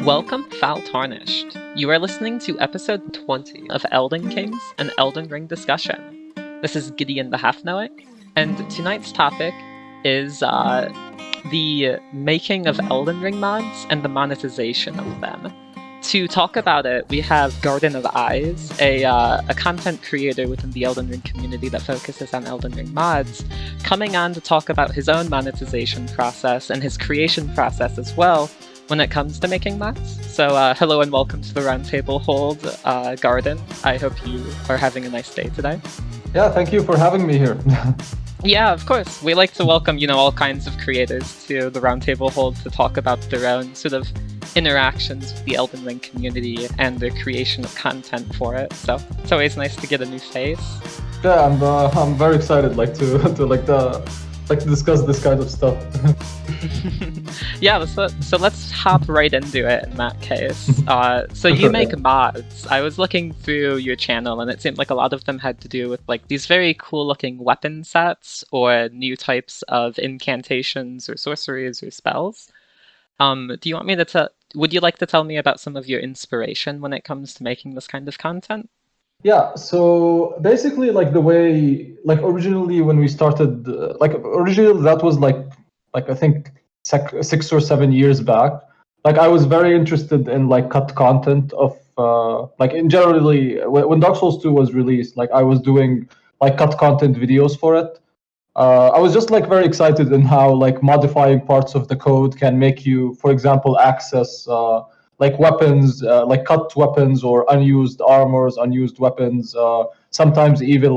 Welcome, Foul Tarnished. You are listening to episode 20 of Elden Kings, an Elden Ring discussion. This is Gideon the Half-knowing, and tonight's topic is the making of Elden Ring mods and the monetization of them. To talk about it, we have Garden of Eyes, a content creator within the Elden Ring community that focuses on Elden Ring mods, coming on to talk about his own monetization process and his creation process as well when it comes to making mods. So hello and welcome to the Roundtable Hold, Garden. I hope you are having a nice day today. Yeah, thank you for having me here. Yeah, of course. We like to welcome, all kinds of creators to the Roundtable Hold to talk about their own sort of interactions with the Elden Ring community and the creation of content for it. So it's always nice to get a new face. Yeah, I'm very excited to discuss this kind of stuff. Yeah, so let's hop right into it in that case. So you make mods. I was looking through your channel and it seemed like a lot of them had to do with like these very cool looking weapon sets or new types of incantations or sorceries or spells. Do you want me to would you like to tell me about some of your inspiration when it comes to making this kind of content? Yeah, so basically the way originally when we started originally that was I think 6 or 7 years back. I was very interested in cut content of in generally when Dark Souls 2 was released, I was doing cut content videos for it. I was just very excited in how modifying parts of the code can make you, for example, access weapons, cut weapons or unused armors, unused weapons. Sometimes even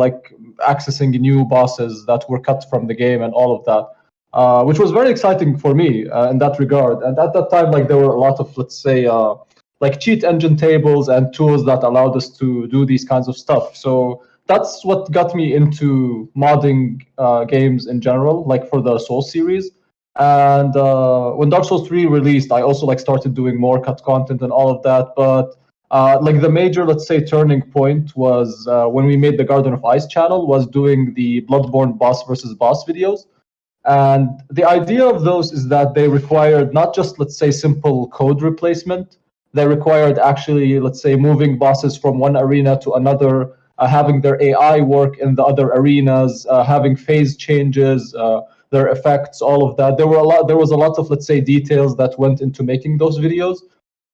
accessing new bosses that were cut from the game and all of that, which was very exciting for me in that regard. And at that time, there were a lot of, let's say, cheat engine tables and tools that allowed us to do these kinds of stuff. So that's what got me into modding games in general, for the Souls series. And when Dark Souls 3 released, I also started doing more cut content and all of that. But the major, let's say, turning point was when we made the Garden of Ice channel, was doing the Bloodborne boss versus boss videos. And the idea of those is that they required not just, let's say, simple code replacement. They required actually, let's say, moving bosses from one arena to another, having their AI work in the other arenas, having phase changes, their effects, all of that. There was a lot of, let's say, details that went into making those videos.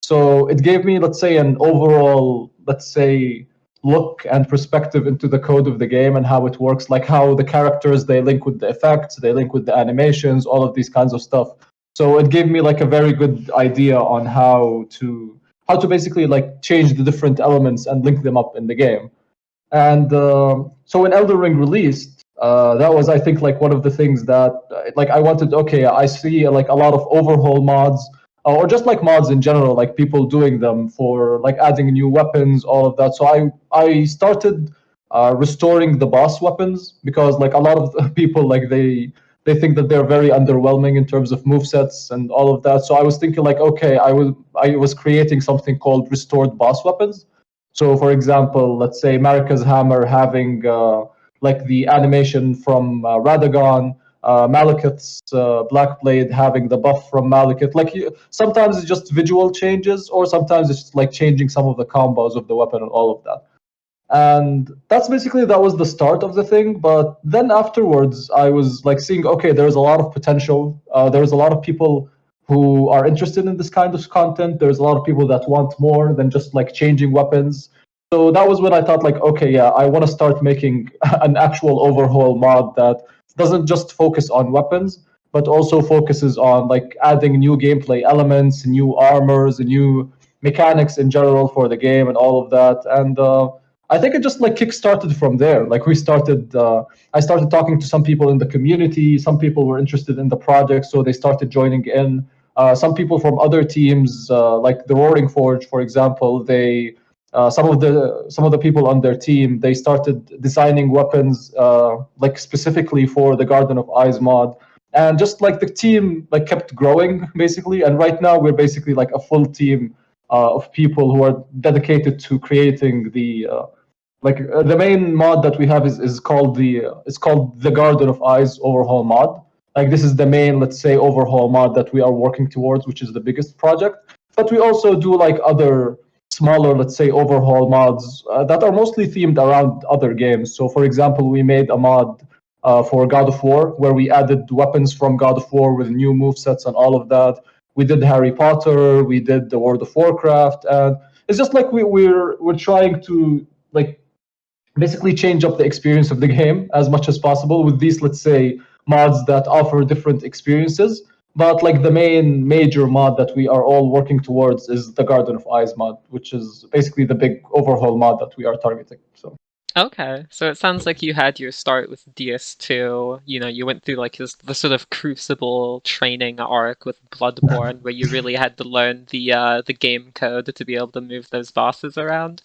So it gave me, let's say, an overall, let's say, look and perspective into the code of the game and how it works, how the characters, they link with the effects, they link with the animations, all of these kinds of stuff. So it gave me a very good idea on how to basically change the different elements and link them up in the game. And so when Elden Ring released, that was, I think, one of the things that I wanted. Okay, I see a lot of overhaul mods, or just mods in general, people doing them for adding new weapons, all of that. So I started restoring the boss weapons, because a lot of people they think that they're very underwhelming in terms of movesets and all of that. So I was thinking okay, I was creating something called restored boss weapons. So, for example, let's say Marika's hammer having the animation from Radagon, Malekith's Black Blade having the buff from Malekith. Sometimes it's just visual changes, or sometimes it's just changing some of the combos of the weapon and all of that. And that was the start of the thing. But then afterwards, I was seeing, okay, there's a lot of potential. There's a lot of people who are interested in this kind of content. There's a lot of people that want more than just changing weapons. So that was when I thought okay, yeah, I want to start making an actual overhaul mod that doesn't just focus on weapons, but also focuses on adding new gameplay elements, new armors, and new mechanics in general for the game and all of that. And I think it just kick-started from there. I started talking to some people in the community. Some people were interested in the project, so they started joining in. Some people from other teams, like the Roaring Forge, for example, some of the people on their team, they started designing weapons specifically for the Garden of Eyes mod. And just the team kept growing, basically. And right now we're basically a full team of people who are dedicated to creating the main mod that we have is called the Garden of Eyes overhaul mod. This is the main, let's say, overhaul mod that we are working towards, which is the biggest project. but we also do like other smaller, let's say, overhaul mods that are mostly themed around other games. So, for example, we made a mod for God of War where we added weapons from God of War with new movesets and all of that. We did Harry Potter, we did the World of Warcraft, and it's just like we're trying to like basically change up the experience of the game as much as possible with these, let's say, mods that offer different experiences. But like the main major mod that we are all working towards is the Garden of Eyes mod, which is basically the big overhaul mod that we are targeting. So Okay, so it sounds like you had your start with DS2. You know, you went through like the sort of crucible training arc with Bloodborne, where you really had to learn the game code to be able to move those bosses around.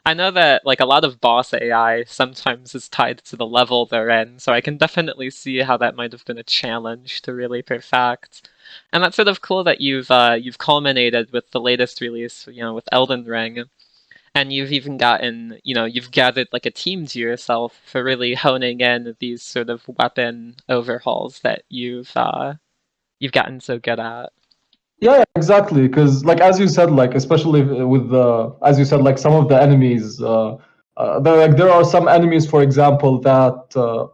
I know that like a lot of boss AI sometimes is tied to the level they're in, so I can definitely see how that might have been a challenge to really perfect. And that's sort of cool that you've culminated with the latest release, you know, with Elden Ring. And you've even gotten, you know, you've gathered like a team to yourself for really honing in these sort of weapon overhauls that you've gotten so good at. yeah, exactly. Because like as you said, like especially with the as you said, like some of the enemies, there are some enemies, for example, that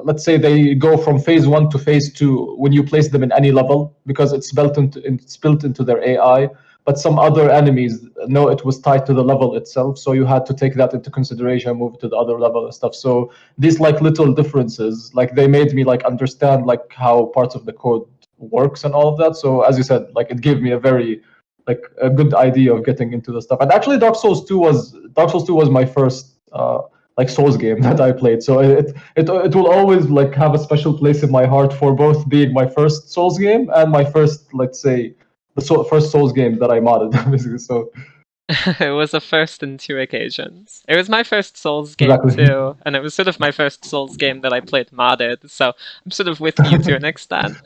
let's say they go from phase 1 to phase 2 when you place them in any level because it's built into their AI. But some other enemies, no, it was tied to the level itself, so you had to take that into consideration, move to the other level and stuff. So these like little differences, like they made me like understand like how parts of the code works and all of that. So as you said, like it gave me a very like a good idea of getting into the stuff. And actually, Dark Souls 2 was my first like Souls game that I played. So it will always like have a special place in my heart for both being my first Souls game and my first, let's say, first Souls game that I modded. Basically, so It was a first in two occasions. It was my first Souls game exactly. too, and it was sort of my first Souls game that I played modded, so I'm sort of with you to an extent.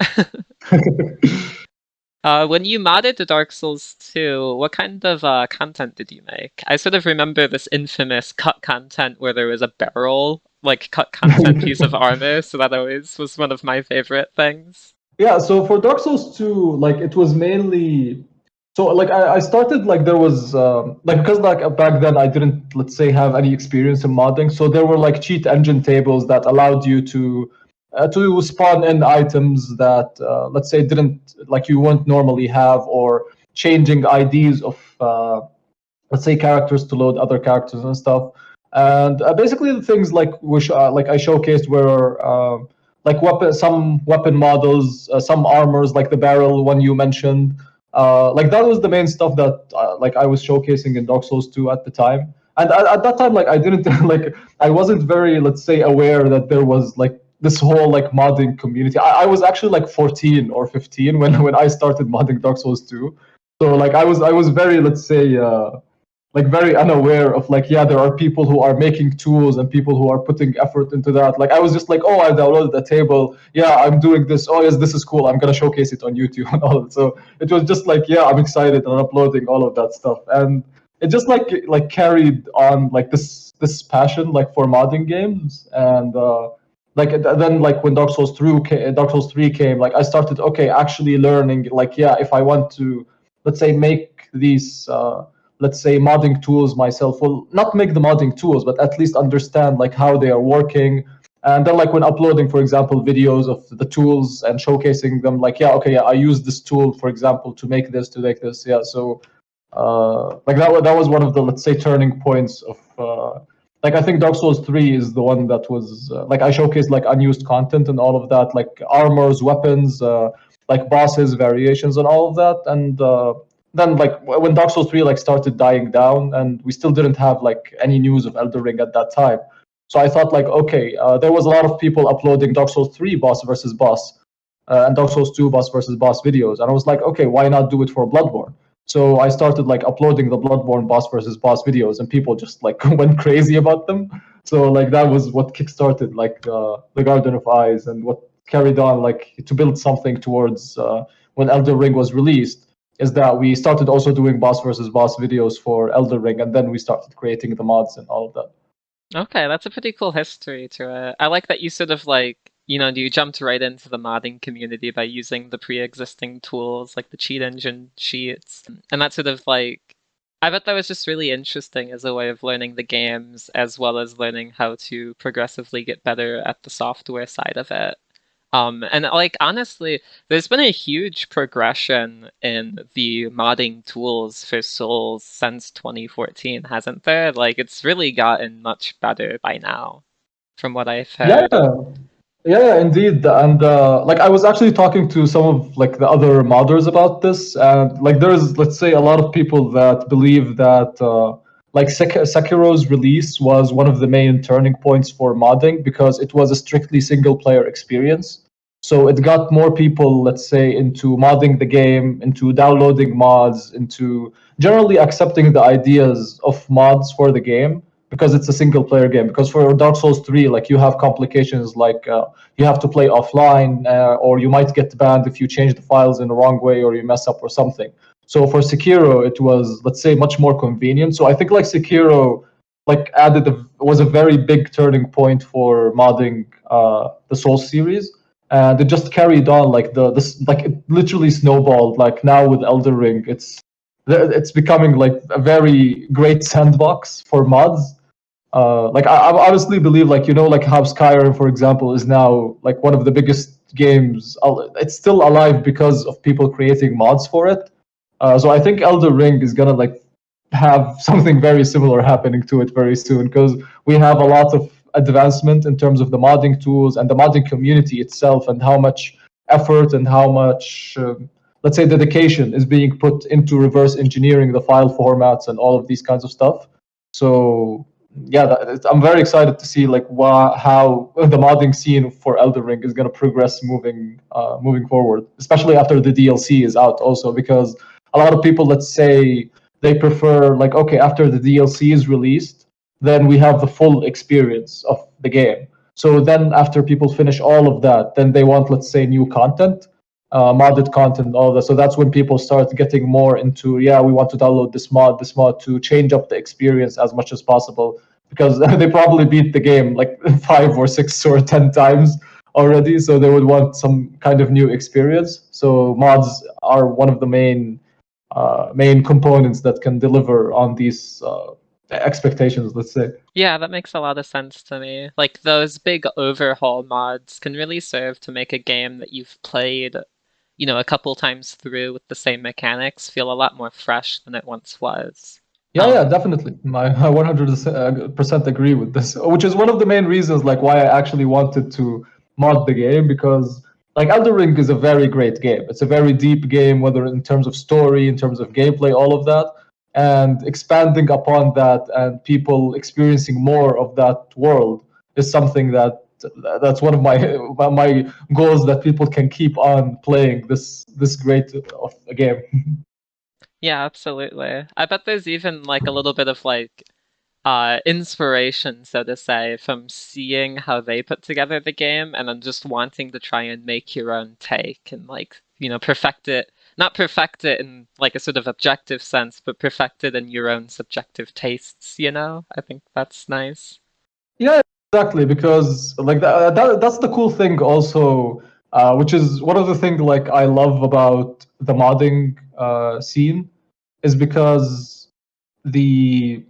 When you modded the Dark Souls 2, what kind of content did you make? I sort of remember this infamous cut content where there was a barrel, like cut content piece of armor, so that always was one of my favorite things. Yeah, so for Dark Souls 2, like it was mainly so like I started like there was like because like back then I didn't, let's say, have any experience in modding, so there were like cheat engine tables that allowed you to spawn in items that let's say didn't like you wouldn't normally have, or changing IDs of let's say characters to load other characters and stuff. And basically the things like which like I showcased were like some weapon models, some armors like the barrel one you mentioned. Like that was the main stuff that like I was showcasing in Dark Souls 2 at the time. And at that time, like I didn't like I wasn't very, let's say, aware that there was like this whole like modding community. I was actually like 14 or 15 when I started modding Dark Souls 2. So like I was very, let's say, like very unaware of like, yeah, there are people who are making tools and people who are putting effort into that. Like I was just like, oh, I downloaded a table, yeah, I'm doing this, oh yes, this is cool, I'm gonna showcase it on YouTube and all of it. So it was just like, yeah, I'm excited and uploading all of that stuff. And it just like carried on like this passion like for modding games. And like then like when Dark Souls 3 came, like I started, okay, actually learning like, yeah, if I want to, let's say, make these let's say modding tools myself, well, not make the modding tools, but at least understand like how they are working. And then like when uploading, for example, videos of the tools and showcasing them, like, yeah, okay, yeah, I use this tool, for example, to make this, yeah. So like that was one of the, let's say, turning points of like I think Dark Souls 3 is the one that was like I showcased like unused content and all of that, like armors, weapons, like bosses, variations, and all of that. And then like when Dark Souls 3 like started dying down, and we still didn't have like any news of Elden Ring at that time. So I thought like, okay, there was a lot of people uploading Dark Souls 3 boss versus boss and Dark Souls 2 boss versus boss videos, and I was like, okay, why not do it for Bloodborne? So I started like uploading the Bloodborne boss versus boss videos, and people just like went crazy about them. So like that was what kickstarted like the Garden of Eyes, and what carried on like to build something towards when Elden Ring was released, is that we started also doing boss versus boss videos for Elden Ring, and then we started creating the mods and all of that. Okay, that's a pretty cool history to it. I like that you sort of like you jumped right into the modding community by using the pre-existing tools like the cheat engine sheets. And that sort of like, I bet that was just really interesting as a way of learning the games as well as learning how to progressively get better at the software side of it. And like honestly, there's been a huge progression in the modding tools for Souls since 2014, hasn't there? Like it's really gotten much better by now, from what I've Yeah, heard. yeah, indeed. And like I was actually talking to some of like the other modders about this, and like there's, let's say, a lot of people that believe that like Sekiro's release was one of the main turning points for modding because it was a strictly single player experience. So it got more people, let's say, into modding the game, into downloading mods, into generally accepting the ideas of mods for the game because it's a single player game. Because for Dark Souls 3, like you have complications like you have to play offline, or you might get banned if you change the files in the wrong way or you mess up or something. So for Sekiro, it was, let's say, much more convenient. So I think like Sekiro like was a very big turning point for modding the Souls series, and it just carried on like this, like it literally snowballed. Like now with Elden Ring, it's becoming like a very great sandbox for mods. Like I honestly believe, like like how Skyrim, for example, is now like one of the biggest games. It's still alive because of people creating mods for it. So I think Elden Ring is gonna like have something very similar happening to it very soon because we have a lot of advancement in terms of the modding tools and the modding community itself, and how much effort and how much let's say dedication is being put into reverse engineering the file formats and all of these kinds of stuff. So yeah, I'm very excited to see like how the modding scene for Elden Ring is going to progress moving forward, especially after the DLC is out. Also, because a lot of people, let's say, they prefer like, okay, after the DLC is released, then we have the full experience of the game. So then after people finish all of that, then they want, let's say, new content, modded content, all that. So that's when people start getting more into, yeah, we want to download this mod to change up the experience as much as possible, because they probably beat the game like 5 or 6 or 10 times already. So they would want some kind of new experience. So mods are one of the main components that can deliver on these expectations, let's say. Yeah, that makes a lot of sense to me. Like those big overhaul mods can really serve to make a game that you've played, a couple times through with the same mechanics feel a lot more fresh than it once was. Yeah, definitely. I 100% agree with this, which is one of the main reasons like why I actually wanted to mod the game, because like Elden Ring is a very great game. It's a very deep game, whether in terms of story, in terms of gameplay, all of that. And expanding upon that and people experiencing more of that world is something that's one of my goals, that people can keep on playing this great of a game. Yeah, absolutely. I bet there's even like a little bit of like inspiration, so to say, from seeing how they put together the game and then just wanting to try and make your own take and like, perfect it. Not perfect it in like a sort of objective sense, but perfect it in your own subjective tastes. I think that's nice. Yeah, exactly. Because like that's the cool thing also, which is one of the things like I love about the modding scene, is because the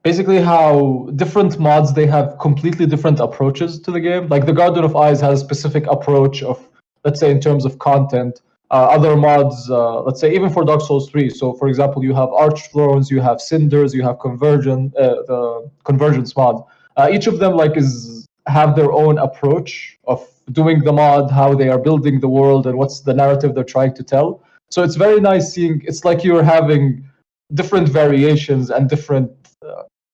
basically how different mods, they have completely different approaches to the game. Like the Garden of Eyes has a specific approach of, let's say, in terms of content. Other mods, let's say even for Dark Souls 3. So for example, you have Arch Thrones, you have Cinders, you have the Convergence mod. Each of them like is have their own approach of doing the mod, how they are building the world, and what's the narrative they're trying to tell. So it's very nice seeing. It's like you're having different variations and different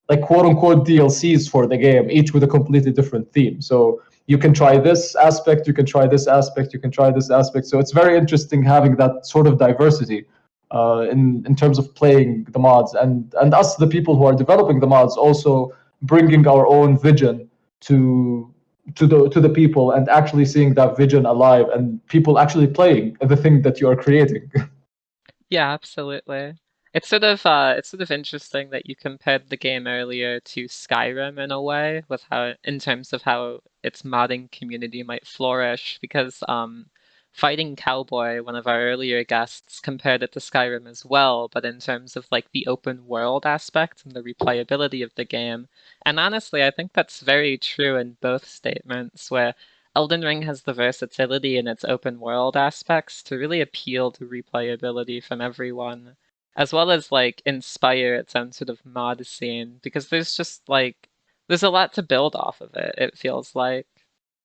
like quote unquote DLCs for the game, each with a completely different theme. So you can try this aspect, you can try this aspect, you can try this aspect. So it's very interesting having that sort of diversity in terms of playing the mods, and us, the people who are developing the mods, also bringing our own vision to the people, and actually seeing that vision alive and people actually playing the thing that you are creating. Yeah, absolutely. It's sort of interesting that you compared the game earlier to Skyrim in a way, with how in terms of how its modding community might flourish, because Fighting Cowboy, one of our earlier guests, compared it to Skyrim as well, but in terms of like the open world aspect and the replayability of the game. And honestly, I think that's very true in both statements, where Elden Ring has the versatility in its open world aspects to really appeal to replayability from everyone, as well as like inspire its own sort of mod scene, because there's a lot to build off of it, it feels like.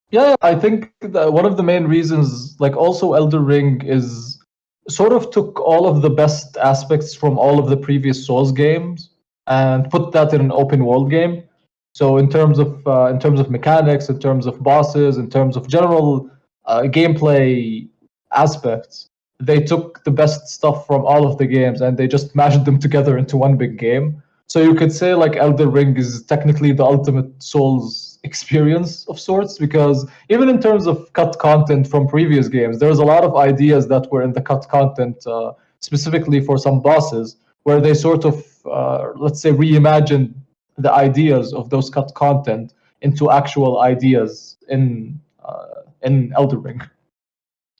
Yeah, I think that one of the main reasons, like also Elden Ring is sort of took all of the best aspects from all of the previous Souls games and put that in an open world game. So in terms of mechanics, in terms of bosses, in terms of general gameplay aspects, they took the best stuff from all of the games and they just mashed them together into one big game. So you could say like Elden Ring is technically the ultimate Souls experience of sorts, because even in terms of cut content from previous games, there's a lot of ideas that were in the cut content specifically for some bosses, where they sort of let's say reimagined the ideas of those cut content into actual ideas in Elden Ring.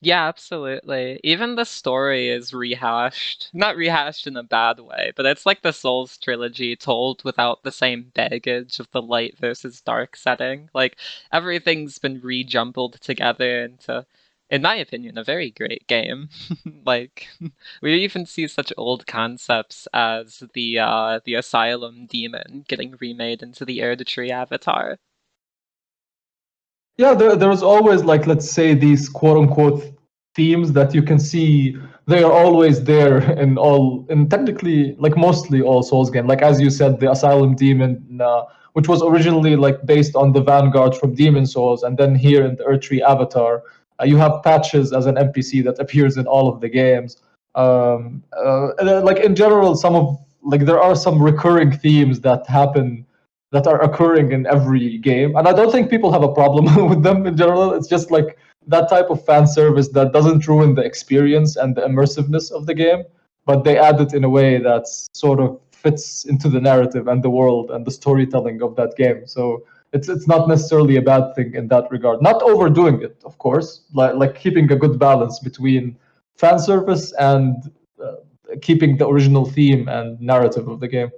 Yeah, absolutely. Even the story is rehashed. Not rehashed in a bad way, but it's like the Souls trilogy told without the same baggage of the light versus dark setting. Like, everything's been rejumbled together into, in my opinion, a very great game. Like, we even see such old concepts as the Asylum Demon getting remade into the Erdtree avatar. Yeah, there's always like, let's say, these quote unquote themes that you can see. They are always there in technically like mostly all Souls game. Like as you said, the Asylum Demon, which was originally like based on the Vanguard from Demon Souls, and then here in the Erdtree Avatar, you have Patches as an NPC that appears in all of the games. Like in general, some of like there are some recurring themes that happen that are occurring in every game, and I don't think people have a problem with them in general. It's just like that type of fan service that doesn't ruin the experience and the immersiveness of the game, but they add it in a way that sort of fits into the narrative and the world and the storytelling of that game. So it's not necessarily a bad thing in that regard. Not overdoing it, of course, like keeping a good balance between fan service and keeping the original theme and narrative of the game.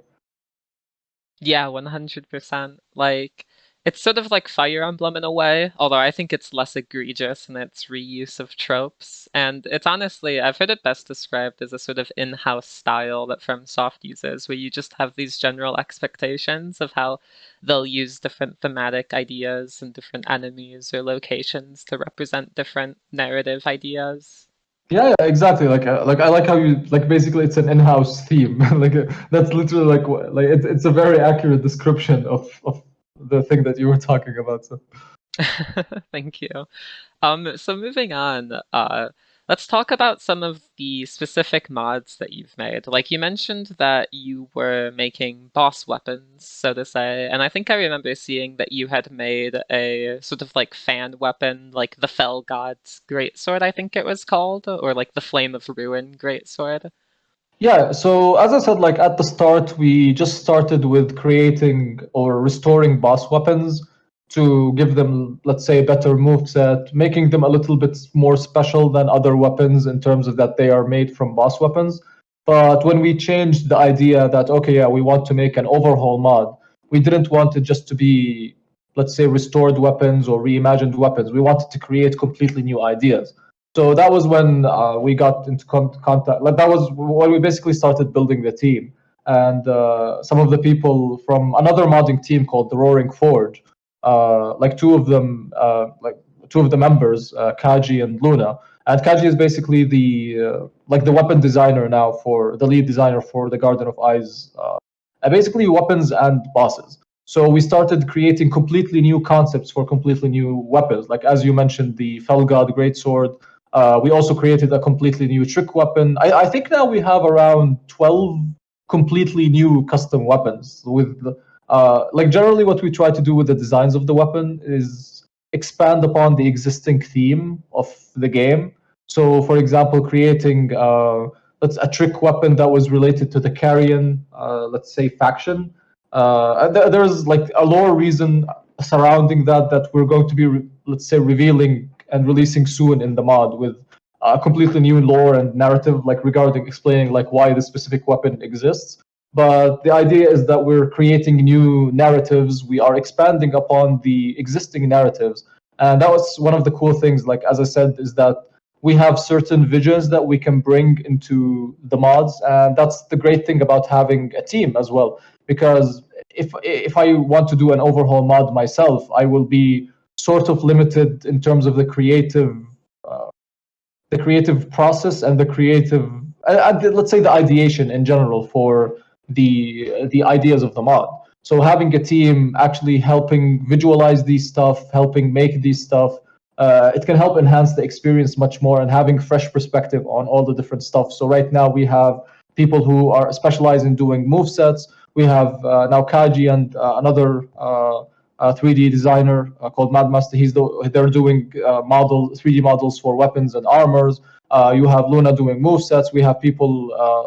Yeah, 100%. Like, it's sort of like Fire Emblem in a way, although I think it's less egregious in its reuse of tropes. And it's honestly, I've heard it best described as a sort of in-house style that FromSoft uses, where you just have these general expectations of how they'll use different thematic ideas and different enemies or locations to represent different narrative ideas. Yeah, exactly. Like I like how you like basically it's an in-house theme. Like that's literally like like it's a very accurate description of the thing that you were talking about. So. Thank you. So moving on, let's talk about some of the specific mods that you've made. Like you mentioned that you were making boss weapons, so to say, and I think I remember seeing that you had made a sort of like fan weapon, like the Fell God's Greatsword, I think it was called, or like the Flame of Ruin Greatsword. Yeah, so as I said, like at the start, we just started with creating or restoring boss weapons to give them, let's say, a better moveset, making them a little bit more special than other weapons in terms of that they are made from boss weapons. But when we changed the idea that, okay, yeah, we want to make an overhaul mod, we didn't want it just to be, let's say, restored weapons or reimagined weapons. We wanted to create completely new ideas. So that was when we got into contact. Like that was when we basically started building the team, and some of the people from another modding team called the Roaring Forge, like two of the members, Kaji and Luna. And Kaji is basically the like the weapon designer now for the lead designer for the Garden of Eyes, basically weapons and bosses. So we started creating completely new concepts for completely new weapons. Like as you mentioned, the Fell God Greatsword. We also created a completely new trick weapon. I think now we have around 12 completely new custom weapons. With like generally, what we try to do with the designs of the weapon is expand upon the existing theme of the game. So, for example, creating a trick weapon that was related to the Carrion, let's say, faction. There's like a lore reason surrounding that we're going to be, let's say, revealing and releasing soon in the mod, with a completely new lore and narrative, like regarding explaining like why this specific weapon exists. But the idea is that we're creating new narratives. We are expanding upon the existing narratives. And that was one of the cool things, like, as I said, is that we have certain visions that we can bring into the mods. And that's the great thing about having a team as well. Because if I want to do an overhaul mod myself, I will be sort of limited in terms of the creative process and the creative, let's say, the ideation in general for the ideas of the mod. So having a team actually helping visualize these stuff, helping make these stuff, it can help enhance the experience much more, and having fresh perspective on all the different stuff. So right now we have people who are specialized in doing movesets. We have now Kaji and another 3D designer called Madmaster. They're doing 3D models for weapons and armors. You have Luna doing movesets. We have people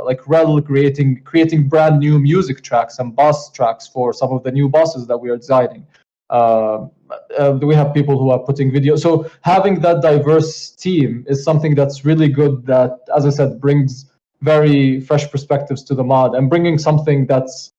like Rel creating brand new music tracks and boss tracks for some of the new bosses that we are designing. We have people who are putting video. So having that diverse team is something that's really good, that, as I said, brings very fresh perspectives to the mod, and bringing something that's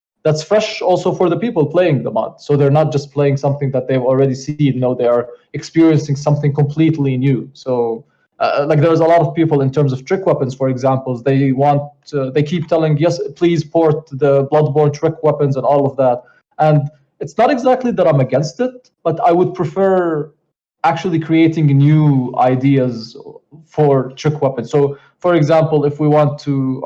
fresh also for the people playing the mod. So they're not just playing something that they've already seen. No, they are experiencing something completely new. So like there's a lot of people in terms of trick weapons, for example, they keep telling, yes, please port the Bloodborne trick weapons and all of that. And it's not exactly that I'm against it, but I would prefer actually creating new ideas for trick weapons. So for example, if we want to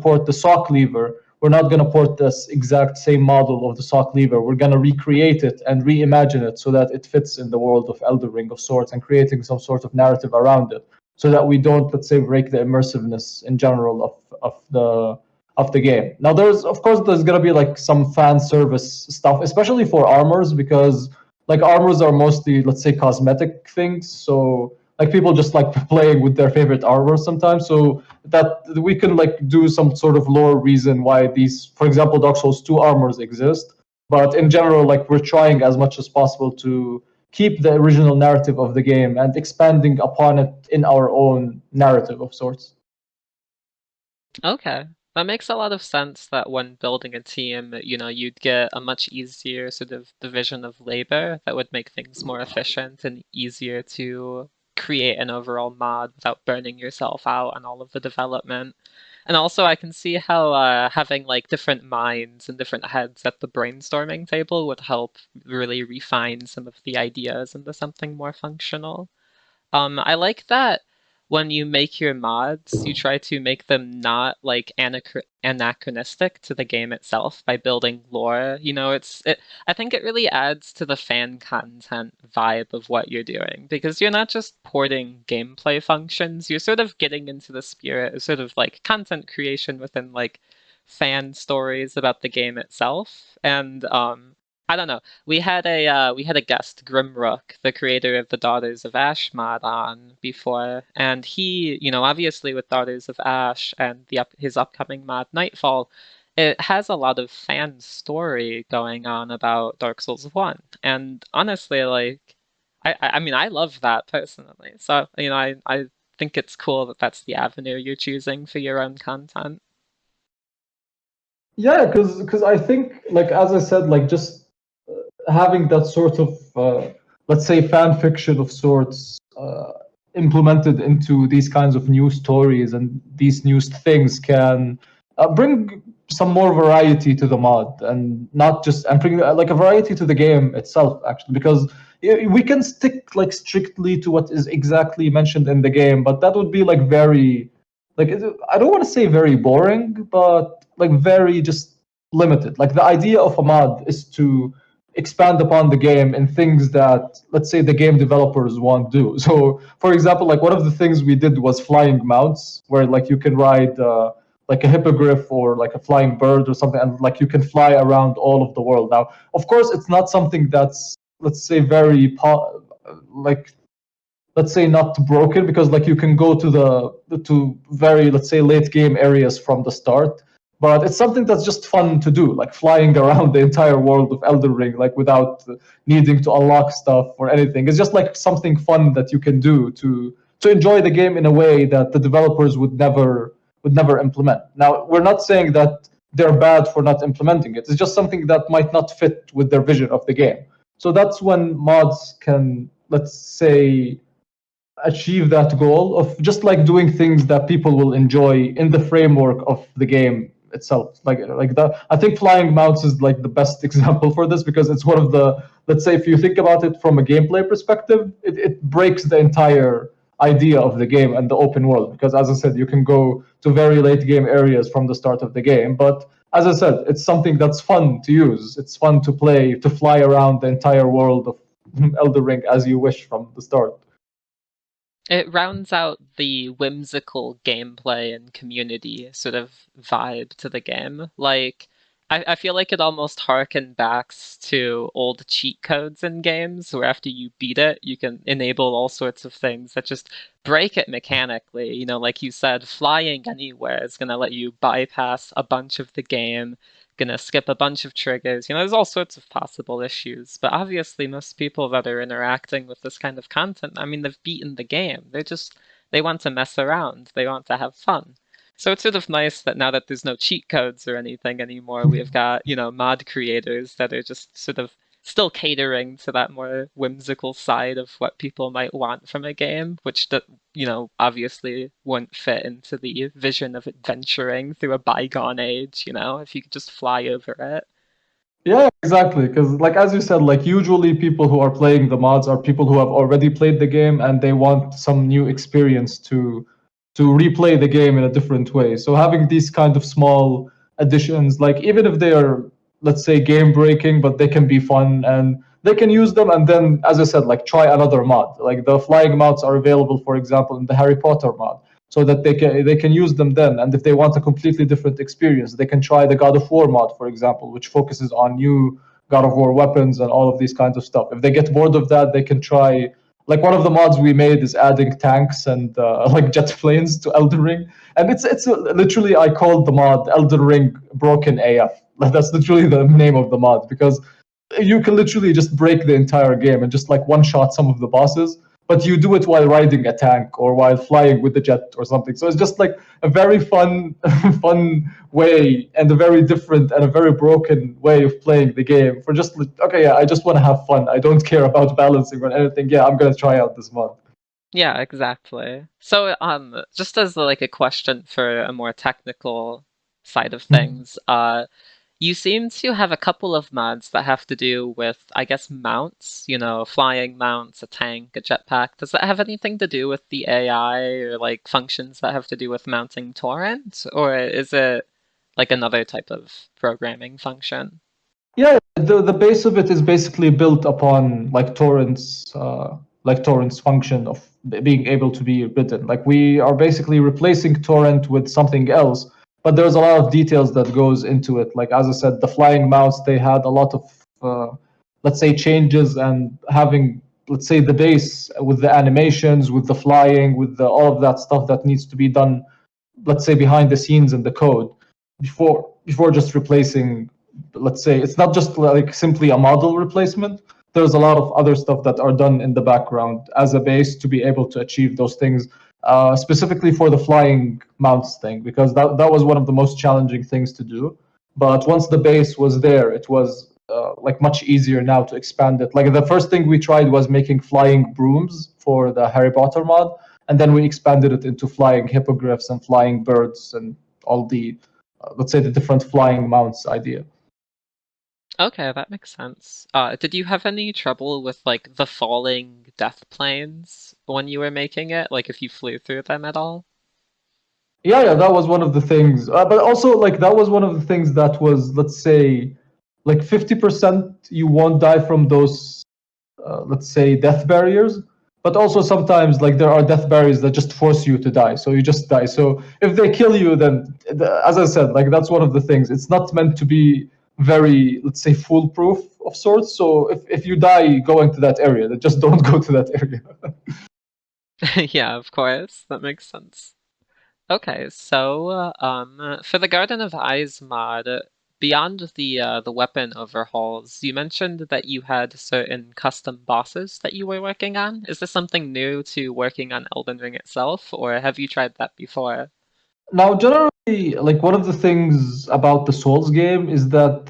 port the saw cleaver, we're not going to port this exact same model of the saw cleaver. We're going to recreate it and reimagine it so that it fits in the world of Elden Ring of sorts, and creating some sort of narrative around it, so that we don't, let's say, break the immersiveness in general of the game. Now, there's going to be like some fan service stuff, especially for armors, because like armors are mostly, let's say, cosmetic things. So like people just like playing with their favorite armor sometimes, so that we can like do some sort of lore reason why these, for example, Dark Souls 2 armors exist. But in general, like, we're trying as much as possible to keep the original narrative of the game and expanding upon it in our own narrative of sorts. Okay. That makes a lot of sense, that when building a team, you'd get a much easier sort of division of labor that would make things more efficient and easier to create an overall mod without burning yourself out on all of the development. And also I can see how having like different minds and different heads at the brainstorming table would help really refine some of the ideas into something more functional. I like that when you make your mods, you try to make them not like anachronistic to the game itself by building lore. I think it really adds to the fan content vibe of what you're doing, because you're not just porting gameplay functions, you're sort of getting into the spirit of sort of like content creation within like fan stories about the game itself. And I don't know. We had a guest, Grimrook, the creator of the Daughters of Ash mod, on before, and he, obviously with Daughters of Ash and his upcoming mod Nightfall, it has a lot of fan story going on about Dark Souls 1. And honestly, like, I mean, I love that personally. So, I think it's cool that that's the avenue you're choosing for your own content. Yeah, because I think, like, as I said, like, just having that sort of, let's say, fan fiction of sorts implemented into these kinds of new stories and these new things can bring some more variety to the mod, and not just, and bring like a variety to the game itself, actually, because we can stick like strictly to what is exactly mentioned in the game, but that would be like very, like, I don't want to say very boring, but like very just limited. Like, the idea of a mod is to expand upon the game in things that, let's say, the game developers won't do. So for example, like, one of the things we did was flying mounts, where like you can ride like a hippogriff or like a flying bird or something, and like you can fly around all of the world. Now, of course, it's not something that's, let's say, very like let's say, not broken, because like you can go to very, let's say, late game areas from the start. But it's something that's just fun to do, like flying around the entire world of Elden Ring, like without needing to unlock stuff or anything. It's just like something fun that you can do to enjoy the game in a way that the developers would never implement. Now, we're not saying that they're bad for not implementing it. It's just something that might not fit with their vision of the game. So that's when mods can, let's say, achieve that goal of just like doing things that people will enjoy in the framework of the game itself. Like that, I think flying mounts is like the best example for this, because it's one of the, let's say, if you think about it from a gameplay perspective, it breaks the entire idea of the game and the open world, because as I said, you can go to very late game areas from the start of the game. But as I said, it's something that's fun to use. It's fun to play, to fly around the entire world of Elden Ring as you wish from the start. It rounds out the whimsical gameplay and community sort of vibe to the game. Like, I feel like it almost harken backs to old cheat codes in games where after you beat it, you can enable all sorts of things that just break it mechanically. You know, like you said, flying anywhere is going to let you bypass a bunch of the game, gonna skip a bunch of triggers. You know, there's all sorts of possible issues, but obviously most people that are interacting with this kind of content, I mean, they've beaten the game. They want to mess around. They want to have fun. So it's sort of nice that now that there's no cheat codes or anything anymore, we've got, you know, mod creators that are just sort of still catering to that more whimsical side of what people might want from a game, which, you know, obviously wouldn't fit into the vision of adventuring through a bygone age, you know, if you could just fly over it. Yeah, exactly. Because, like as you said, like usually people who are playing the mods are people who have already played the game and they want some new experience to replay the game in a different way. So having these kind of small additions, like even if they are, let's say, game breaking, but they can be fun and they can use them. And then, as I said, like try another mod. Like the flying mods are available, for example, in the Harry Potter mod, so that they can use them then. And if they want a completely different experience, they can try the God of War mod, for example, which focuses on new God of War weapons and all of these kinds of stuff. If they get bored of that, they can try, like one of the mods we made is adding tanks and like jet planes to Elden Ring, and it's literally, I called the mod Elden Ring Broken AF. Like that's literally the name of the mod, because you can literally just break the entire game and just like one shot some of the bosses, but you do it while riding a tank or while flying with the jet or something. So it's just like a very fun fun way, and a very different and a very broken way of playing the game, for just like, okay, yeah, I just want to have fun, I don't care about balancing or anything, yeah, I'm gonna try out this mod. Yeah, exactly. So, just as like a question for a more technical side of things, you seem to have a couple of mods that have to do with, I guess, mounts, you know, flying mounts, a tank, a jetpack. Does that have anything to do with the AI or like functions that have to do with mounting torrent? Or is it like another type of programming function? Yeah, the base of it is basically built upon like torrents function of being able to be written. Like we are basically replacing torrent with something else, but there's a lot of details that goes into it. Like as I said, the flying mouse, they had a lot of let's say changes, and having, let's say, the base with the animations, with the flying, with all of that stuff that needs to be done, let's say behind the scenes in the code, before just replacing, let's say, it's not just like simply a model replacement. There's a lot of other stuff that are done in the background as a base to be able to achieve those things, specifically for the flying mounts thing, because that was one of the most challenging things to do. But once the base was there, it was like much easier now to expand it. Like the first thing we tried was making flying brooms for the Harry Potter mod, and then we expanded it into flying hippogriffs and flying birds and all the, let's say, the different flying mounts idea. Okay, that makes sense. Did you have any trouble with like the falling death planes when you were making it? Like if you flew through them at all? Yeah, that was one of the things. But also, like that was one of the things that was, let's say, like 50% you won't die from those, let's say, death barriers. But also sometimes, like there are death barriers that just force you to die, so you just die. So if they kill you, then, as I said, like that's one of the things. It's not meant to be very, let's say, foolproof of sorts. So if you die going to that area, then just don't go to that area. Yeah, of course. That makes sense. Okay, so for the Garden of Eyes mod, beyond the weapon overhauls, you mentioned that you had certain custom bosses that you were working on. Is this something new to working on Elden Ring itself, or have you tried that before? Now, generally, like one of the things about the Souls game is that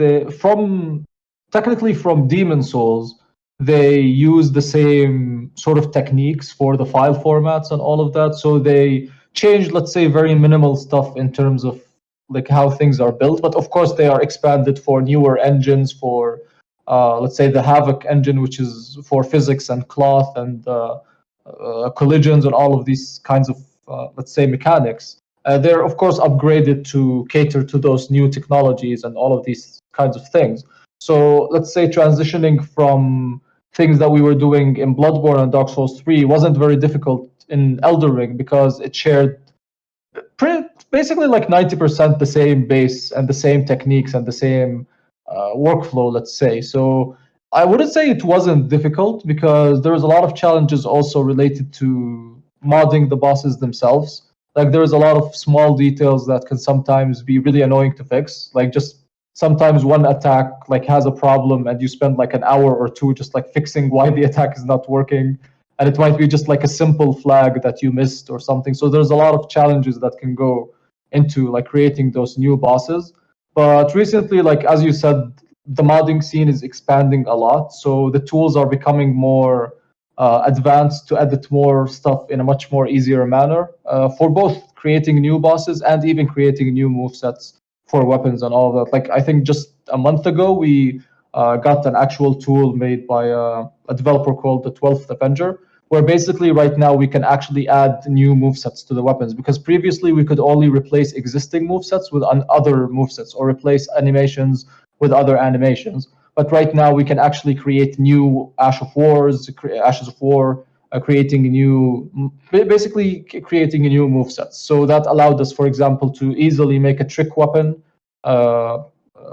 technically from Demon Souls, they use the same sort of techniques for the file formats and all of that. So they changed, let's say, very minimal stuff in terms of like how things are built. But of course, they are expanded for newer engines, for let's say the Havoc engine, which is for physics and cloth and collisions and all of these kinds of let's say mechanics. They're of course upgraded to cater to those new technologies and all of these kinds of things. So let's say transitioning from things that we were doing in Bloodborne and Dark Souls 3 wasn't very difficult in Elden Ring because it shared basically like 90% the same base and the same techniques and the same workflow, let's say. So I wouldn't say it wasn't difficult because there was a lot of challenges also related to modding the bosses themselves. Like there is a lot of small details that can sometimes be really annoying to fix. Like just sometimes one attack like has a problem and you spend like an hour or two just like fixing why the attack is not working, and it might be just like a simple flag that you missed or something. So there's a lot of challenges that can go into like creating those new bosses. But recently, like as you said, the modding scene is expanding a lot, so the tools are becoming more advanced to edit more stuff in a much more easier manner for both creating new bosses and even creating new movesets for weapons and all of that. Like I think just a month ago we got an actual tool made by a developer called the 12th Avenger, where basically right now we can actually add new movesets to the weapons, because previously we could only replace existing movesets with other movesets or replace animations with other animations. But right now we can actually create new Ashes of War, creating basically creating a new moveset. So that allowed us, for example, to easily make a trick weapon, uh,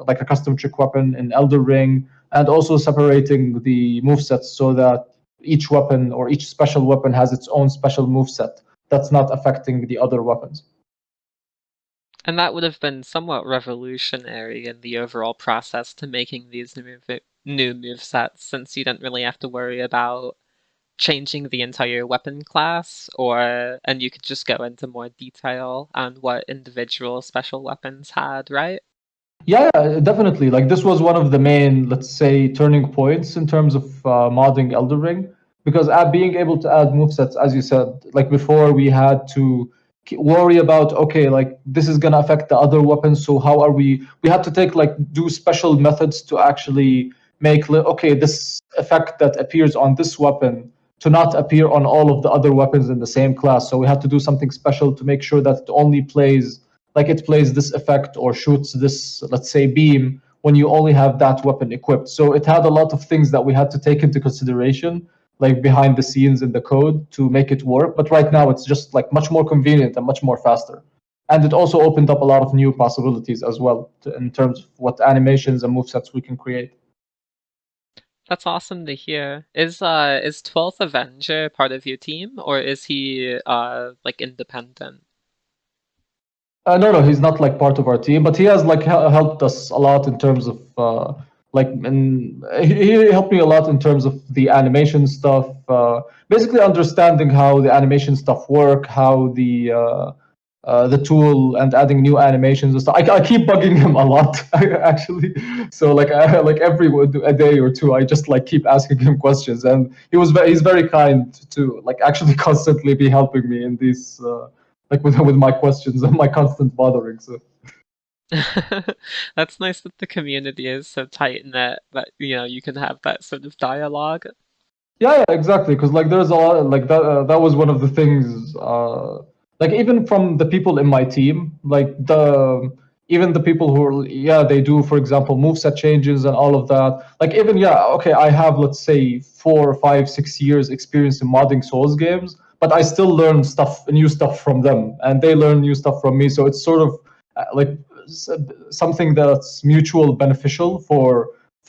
like a custom trick weapon in Elden Ring, and also separating the movesets so that each weapon or each special weapon has its own special moveset that's not affecting the other weapons. And that would have been somewhat revolutionary in the overall process to making these new movesets, since you didn't really have to worry about changing the entire weapon class, and you could just go into more detail on what individual special weapons had, right? Yeah, definitely. Like this was one of the main, let's say, turning points in terms of modding Elden Ring, because being able to add movesets, as you said, like before, we had to worry about, okay, like this is gonna affect the other weapons. So how are we? We had to do special methods to actually make okay, this effect that appears on this weapon to not appear on all of the other weapons in the same class. So we had to do something special to make sure that it only plays like it plays this effect or shoots this, let's say, beam when you only have that weapon equipped. So it had a lot of things that we had to take into consideration, like behind the scenes in the code to make it work. But right now it's just like much more convenient and much more faster. And it also opened up a lot of new possibilities as well in terms of what animations and movesets we can create. That's awesome to hear. Is 12th Avenger part of your team, or is he like independent? No, he's not like part of our team, but he has like helped us a lot in terms of and he helped me a lot in terms of the animation stuff. Basically, understanding how the animation stuff work, how the tool, and adding new animations and stuff. I keep bugging him a lot actually. So like every a day or two, I just like keep asking him questions, and he's very kind to like actually constantly be helping me in these. Like with my questions and my constant bothering. So That's nice that the community is so tight knit that you can have that sort of dialogue. yeah, exactly. Because like there's a lot like that. That was one of the things. Like even from the people in my team, like even the people who are they do, for example, moveset changes and all of that. Like even okay, I have, let's say, 4, 5, 6 years experience in modding Souls games, but I still learn new stuff from them, and they learn new stuff from me. So it's sort of like something that's mutual beneficial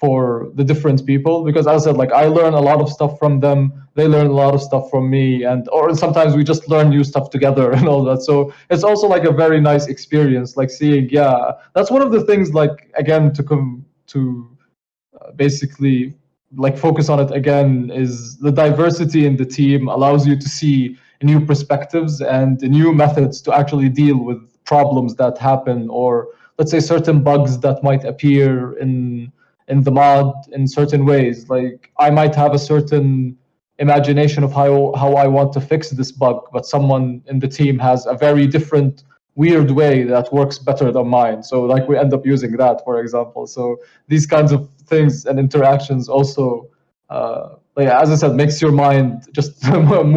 for the different people, because as I said, like I learn a lot of stuff from them, they learn a lot of stuff from me, and or sometimes we just learn new stuff together and all that. So it's also like a very nice experience, like seeing, yeah, that's one of the things, like again, to come to basically like focus on it again, is the diversity in the team allows you to see new perspectives and new methods to actually deal with problems that happen, or let's say certain bugs that might appear in the mod in certain ways. Like I might have a certain imagination of how I want to fix this bug, but someone in the team has a very different weird way that works better than mine. So like we end up using that, for example. So these kinds of things and interactions also, like as I said, makes your mind just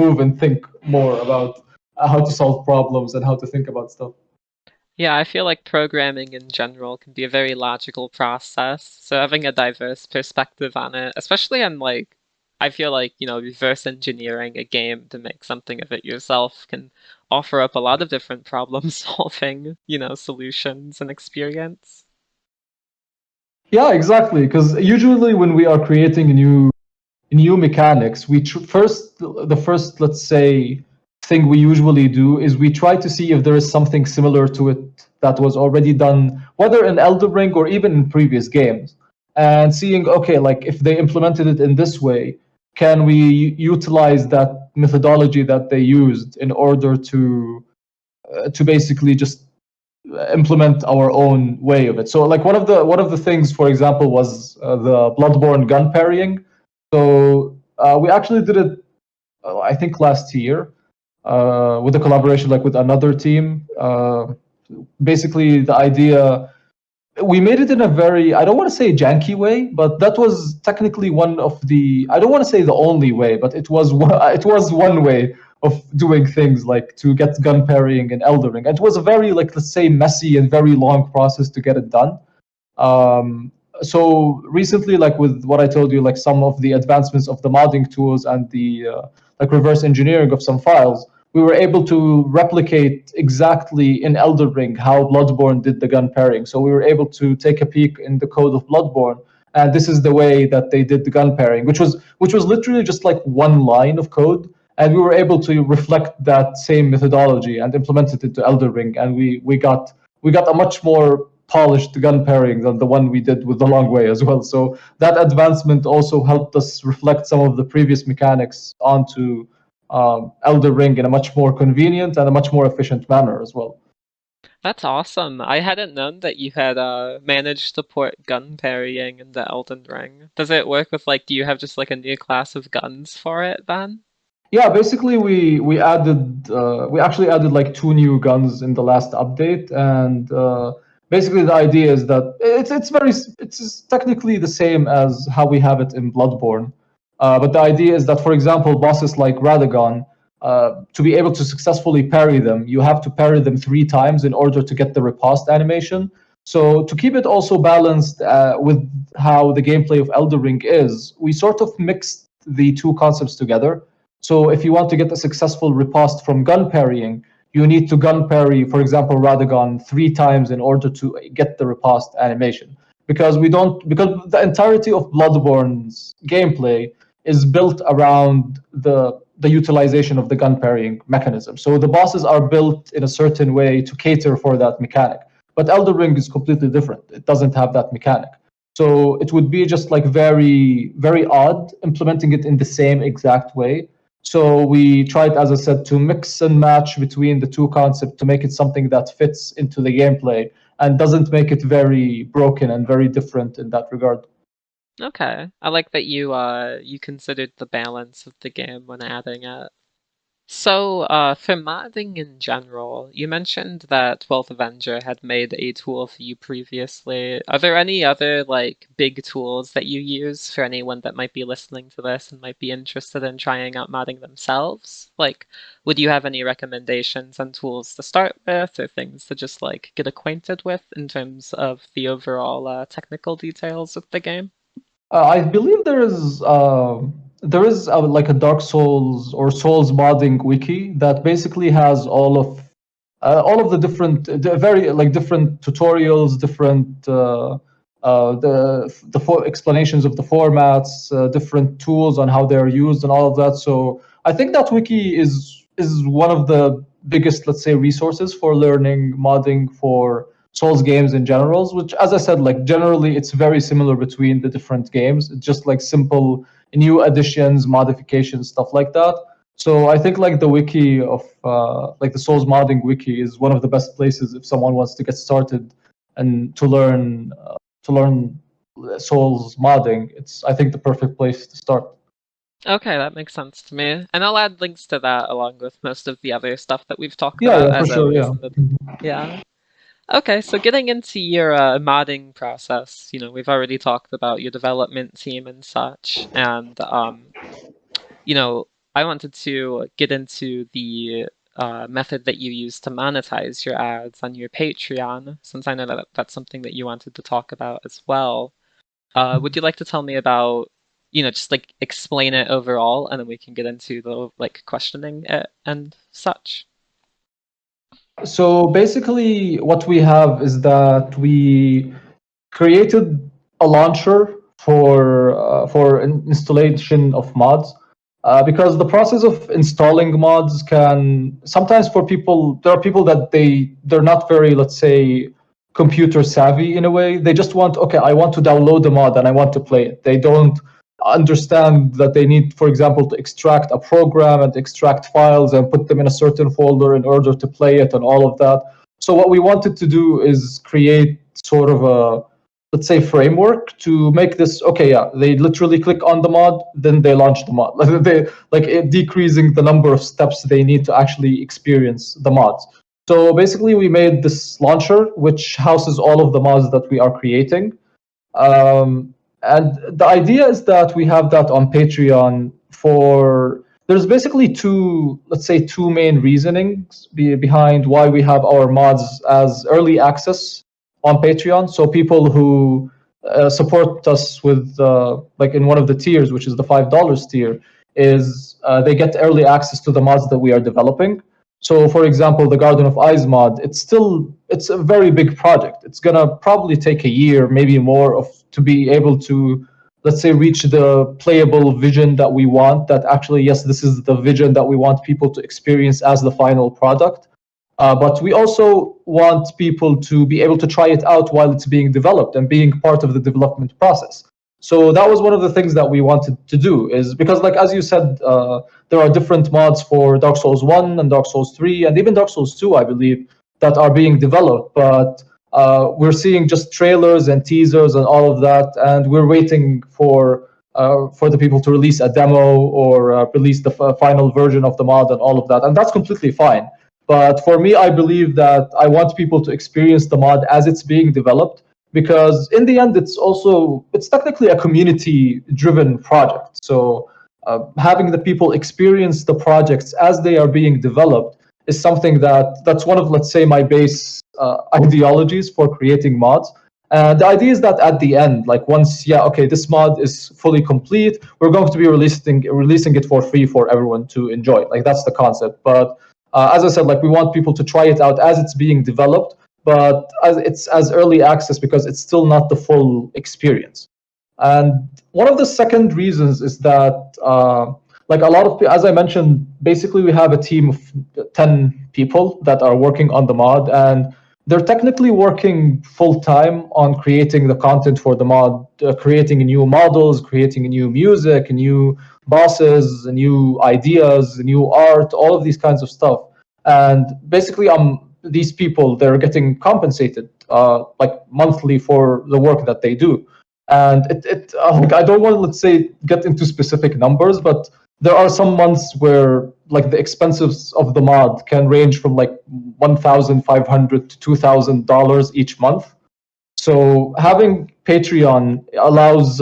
move and think more about how to solve problems and how to think about stuff. Yeah, I feel like programming in general can be a very logical process. So having a diverse perspective on it, especially on like, I feel like, reverse engineering a game to make something of it yourself can offer up a lot of different problem solving, solutions and experience. Yeah, exactly. Because usually when we are creating new mechanics, the first, let's say, thing we usually do is we try to see if there is something similar to it that was already done, whether in Elden Ring or even in previous games, and seeing, okay, like if they implemented it in this way, can we utilize that methodology that they used in order to basically just implement our own way of it. So like one of the things, for example, was the Bloodborne gun parrying. So we actually did it, I think last year, with a collaboration like with another team. Basically, the idea, we made it in a very, I don't want to say janky way, but that was technically one of the, I don't want to say the only way, but it was one way of doing things, like to get gun parrying in Elden Ring. And it was a very, like, let's say, messy and very long process to get it done. Um, so recently, like with what I told you, like some of the advancements of the modding tools and the like reverse engineering of some files, we were able to replicate exactly in Elden Ring how Bloodborne did the gun pairing. So we were able to take a peek in the code of Bloodborne, and this is the way that they did the gun pairing, which was literally just like one line of code, and we were able to reflect that same methodology and implement it into Elden Ring, and we got a much more polished gun pairing than the one we did with the long way as well. So that advancement also helped us reflect some of the previous mechanics onto Elden Ring in a much more convenient and a much more efficient manner as well. That's awesome. I hadn't known that you had managed to port gun parrying in the Elden Ring. Does it work with like, do you have just like a new class of guns for it then? Yeah, basically we actually added like two new guns in the last update, and basically the idea is that it's technically the same as how we have it in Bloodborne, but the idea is that, for example, bosses like Radagon, to be able to successfully parry them, you have to parry them 3 times in order to get the riposte animation. So to keep it also balanced with how the gameplay of Elden Ring is, we sort of mixed the two concepts together. So if you want to get a successful riposte from gun parrying, you need to gun parry, for example, Radagon 3 times in order to get the riposte animation. Because the entirety of Bloodborne's gameplay is built around the utilization of the gun parrying mechanism. So the bosses are built in a certain way to cater for that mechanic. But Elden Ring is completely different. It doesn't have that mechanic. So it would be just like very, very odd implementing it in the same exact way. So we tried, as I said, to mix and match between the two concepts to make it something that fits into the gameplay and doesn't make it very broken and very different in that regard. Okay. I like that you considered the balance of the game when adding it. So, for modding in general, you mentioned that 12th Avenger had made a tool for you previously. Are there any other like big tools that you use for anyone that might be listening to this and might be interested in trying out modding themselves? Like, would you have any recommendations on tools to start with or things to just like get acquainted with in terms of the overall technical details of the game? I believe there is like a Dark Souls or Souls modding wiki that basically has all of the different, the very like different tutorials, different the explanations of the formats, different tools on how they're used, and all of that. So I think that wiki is one of the biggest, let's say, resources for learning modding for Souls games in general. Which, as I said, like generally, it's very similar between the different games. It's just like simple new additions, modifications, stuff like that. So I think like the wiki of like the Souls modding wiki is one of the best places if someone wants to get started and to learn Souls modding. It's, I think, the perfect place to start. Okay, that makes sense to me. And I'll add links to that along with most of the other stuff that we've talked about Yeah, for as sure. always. Yeah. Yeah. Okay, so getting into your modding process, you know, we've already talked about your development team and such, and you know, I wanted to get into the method that you use to monetize your ads on your Patreon, since I know that that's something that you wanted to talk about as well. Would you like to tell me about, you know, just like explain it overall, and then we can get into the like questioning it and such? So basically, what we have is that we created a launcher for installation of mods. Because the process of installing mods can sometimes, for people, there are people that they're not very, let's say, computer savvy in a way. They just want, okay, I want to download the mod and I want to play it. They don't understand that they need, for example, to extract a program and extract files and put them in a certain folder in order to play it and all of that. So what we wanted to do is create sort of a, let's say, framework to make this, okay, yeah, they literally click on the mod, then they launch the mod. Decreasing the number of steps they need to actually experience the mods. So basically, we made this launcher which houses all of the mods that we are creating. And the idea is that we have that on Patreon for, there's basically two, let's say, two main reasonings behind why we have our mods as early access on Patreon. So people who support us with, like in one of the tiers, which is the $5 tier, is they get early access to the mods that we are developing. So, for example, the Garden of Eyes mod, it's a very big project. It's gonna probably take a year, maybe more, to be able to, let's say, reach the playable vision that we want. That actually, yes, this is the vision that we want people to experience as the final product. But we also want people to be able to try it out while it's being developed and being part of the development process. So that was one of the things that we wanted to do, is because, like as you said, there are different mods for Dark Souls 1 and Dark Souls 3 and even Dark Souls 2, I believe, that are being developed. But we're seeing just trailers and teasers and all of that, and we're waiting for the people to release a demo or release the final version of the mod and all of that. And that's completely fine. But for me, I believe that I want people to experience the mod as it's being developed, because in the end, it's technically a community-driven project. So having the people experience the projects as they are being developed is something that's one of, let's say, my base ideologies for creating mods. The idea is that at the end, like once, yeah, okay, this mod is fully complete, we're going to be releasing it for free for everyone to enjoy. Like that's the concept. But as I said, like we want people to try it out as it's being developed, but as early access, because it's still not the full experience. And one of the second reasons is that, like a lot of, as I mentioned, basically we have a team of 10 people that are working on the mod, and they're technically working full time on creating the content for the mod, creating new models, creating new music, new bosses, new ideas, new art, all of these kinds of stuff. And basically, these people, they're getting compensated like monthly for the work that they do. And like, I don't want to, let's say, get into specific numbers, but there are some months where like the expenses of the mod can range from like $1,500 to $2,000 each month. So having Patreon allows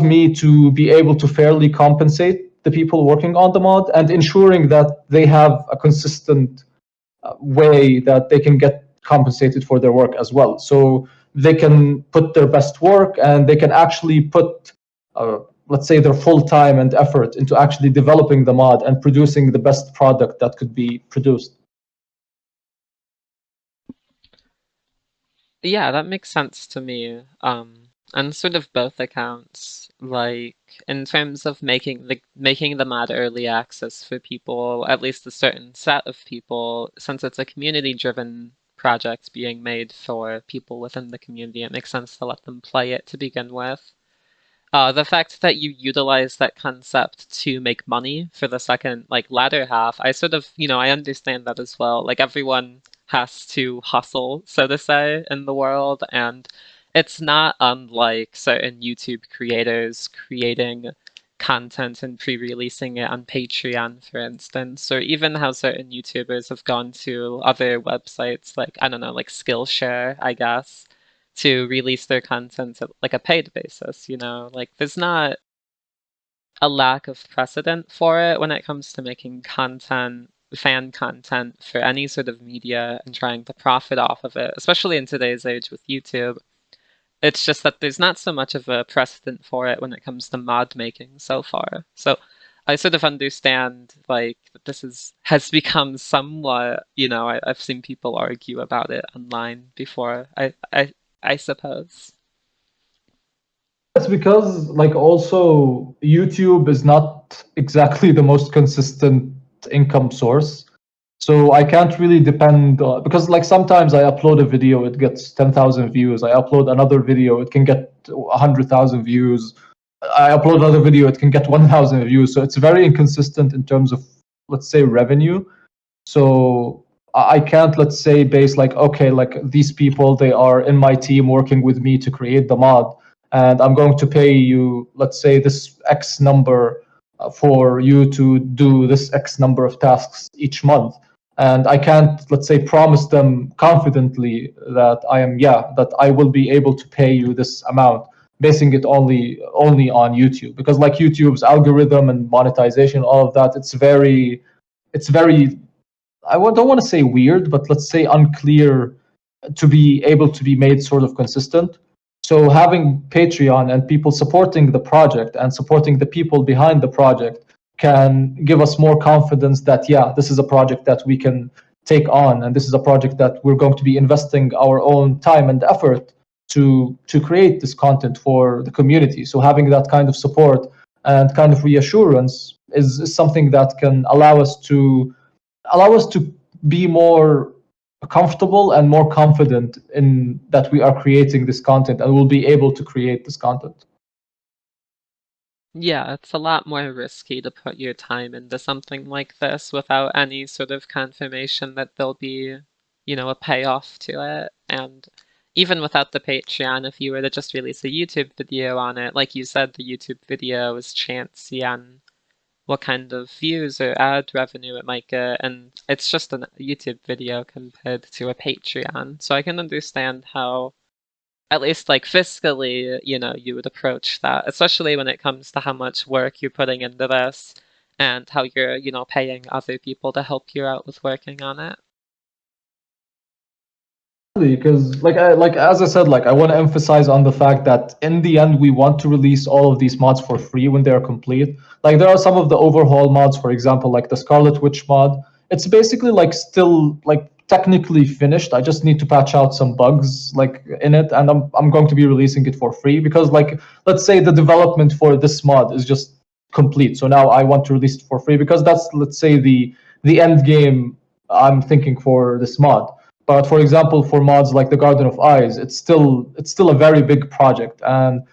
me to be able to fairly compensate the people working on the mod, and ensuring that they have a consistent way that they can get compensated for their work as well. So they can put their best work, and they can actually put, let's say, their full time and effort into actually developing the mod and producing the best product that could be produced. Yeah, that makes sense to me. On sort of both accounts, like in terms of making the mod early access for people, at least a certain set of people, since it's a community-driven project being made for people within the community, it makes sense to let them play it to begin with. The fact that you utilize that concept to make money for the second, like, latter half, I sort of, I understand that as well. Like, everyone has to hustle, so to say, in the world, and it's not unlike certain YouTube creators creating content and pre-releasing it on Patreon, for instance, or even how certain YouTubers have gone to other websites, like, I don't know, like Skillshare, I guess, to release their content at like a paid basis, Like there's not a lack of precedent for it when it comes to making content, fan content for any sort of media and trying to profit off of it, especially in today's age with YouTube. It's just that there's not so much of a precedent for it when it comes to mod making so far. So I sort of understand like that this has become somewhat, I've seen people argue about it online before. I suppose. It's because like also YouTube is not exactly the most consistent income source. So I can't really depend because like sometimes I upload a video, it gets 10,000 views. I upload another video, it can get 100,000 views. I upload another video, it can get 1,000 views. So it's very inconsistent in terms of, let's say, revenue. So I can't, let's say, base like, okay, like these people, they are in my team working with me to create the mod, and I'm going to pay you, let's say, this X number for you to do this X number of tasks each month. And I can't, let's say, promise them confidently that that I will be able to pay you this amount, basing it only on YouTube, because like YouTube's algorithm and monetization, all of that, it's very don't want to say weird, but let's say unclear to be able to be made sort of consistent. So having Patreon and people supporting the project and supporting the people behind the project can give us more confidence that this is a project that we can take on, and this is a project that we're going to be investing our own time and effort to create this content for the community. So having that kind of support and kind of reassurance is something that can allow us to be more comfortable and more confident in that we are creating this content and we'll be able to create this content. Yeah, it's a lot more risky to put your time into something like this without any sort of confirmation that there'll be, a payoff to it. And even without the Patreon, if you were to just release a YouTube video on it, like you said, the YouTube video is chancy on what kind of views or ad revenue it might get, and it's just a YouTube video compared to a Patreon. So I can understand how, at least like fiscally, you would approach that, especially when it comes to how much work you're putting into this and how you're, paying other people to help you out with working on it. Because like as I said, like I want to emphasize on the fact that in the end we want to release all of these mods for free when they are complete. Like there are some of the overhaul mods, for example, like the Scarlet Witch mod. It's basically like still like technically finished. I just need to patch out some bugs like in it, and I'm going to be releasing it for free because like let's say the development for this mod is just complete. So now I want to release it for free because that's, let's say, the end game I'm thinking for this mod. But for example, for mods like the Garden of Eyes, it's still a very big project, and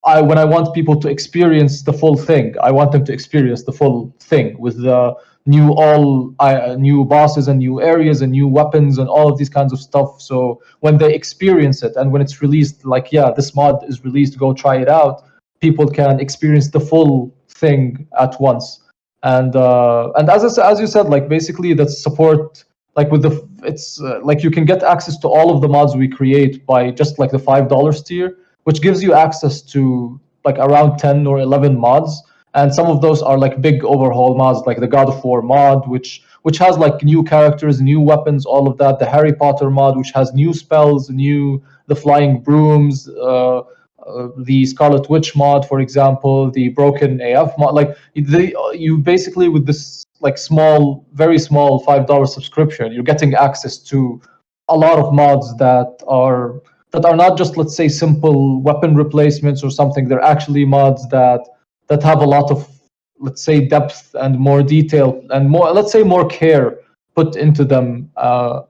when I want people to experience the full thing, I want them to experience the full thing with the new bosses and new areas and new weapons and all of these kinds of stuff. So when they experience it and when it's released, like this mod is released, go try it out. People can experience the full thing at once. And as you said, like basically that support, like with the it's like you can get access to all of the mods we create by just like the $5 tier, which gives you access to like around 10 or 11 mods. And some of those are like big overhaul mods, like the God of War mod, which has like new characters, new weapons, all of that. The Harry Potter mod, which has new spells, the flying brooms, the Scarlet Witch mod, for example, the Broken AF mod. Like you basically, with this like very small $5 subscription, you're getting access to a lot of mods that are that are not just, let's say, simple weapon replacements or something. They're actually mods that have a lot of, let's say, depth and more detail and more, let's say, more care put into them.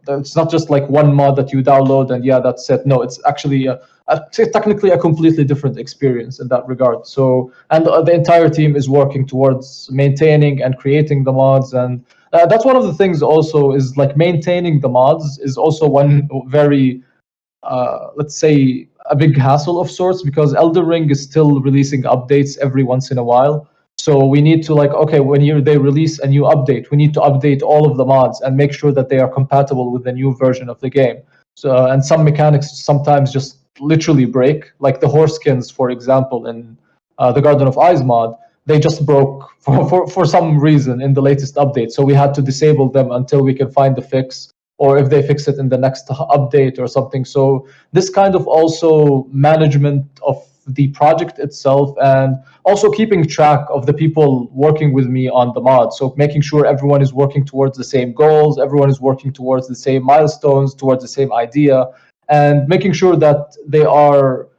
It's not just like one mod that you download and yeah, that's it. No, it's actually technically a completely different experience in that regard. So, and the entire team is working towards maintaining and creating the mods, and that's one of the things also, is like maintaining the mods is also one very let's say, a big hassle of sorts, because Elden Ring is still releasing updates every once in a while. So we need to, like, okay, when they release a new update, we need to update all of the mods and make sure that they are compatible with the new version of the game. So, and some mechanics sometimes just literally break, like the horse skins, for example, in the Garden of Eyes mod. They just broke for some reason in the latest update. So we had to disable them until we can find the fix, or if they fix it in the next update or something. So this kind of also management of the project itself, and also keeping track of the people working with me on the mod. So making sure everyone is working towards the same goals, everyone is working towards the same milestones, towards the same idea, and making sure that they are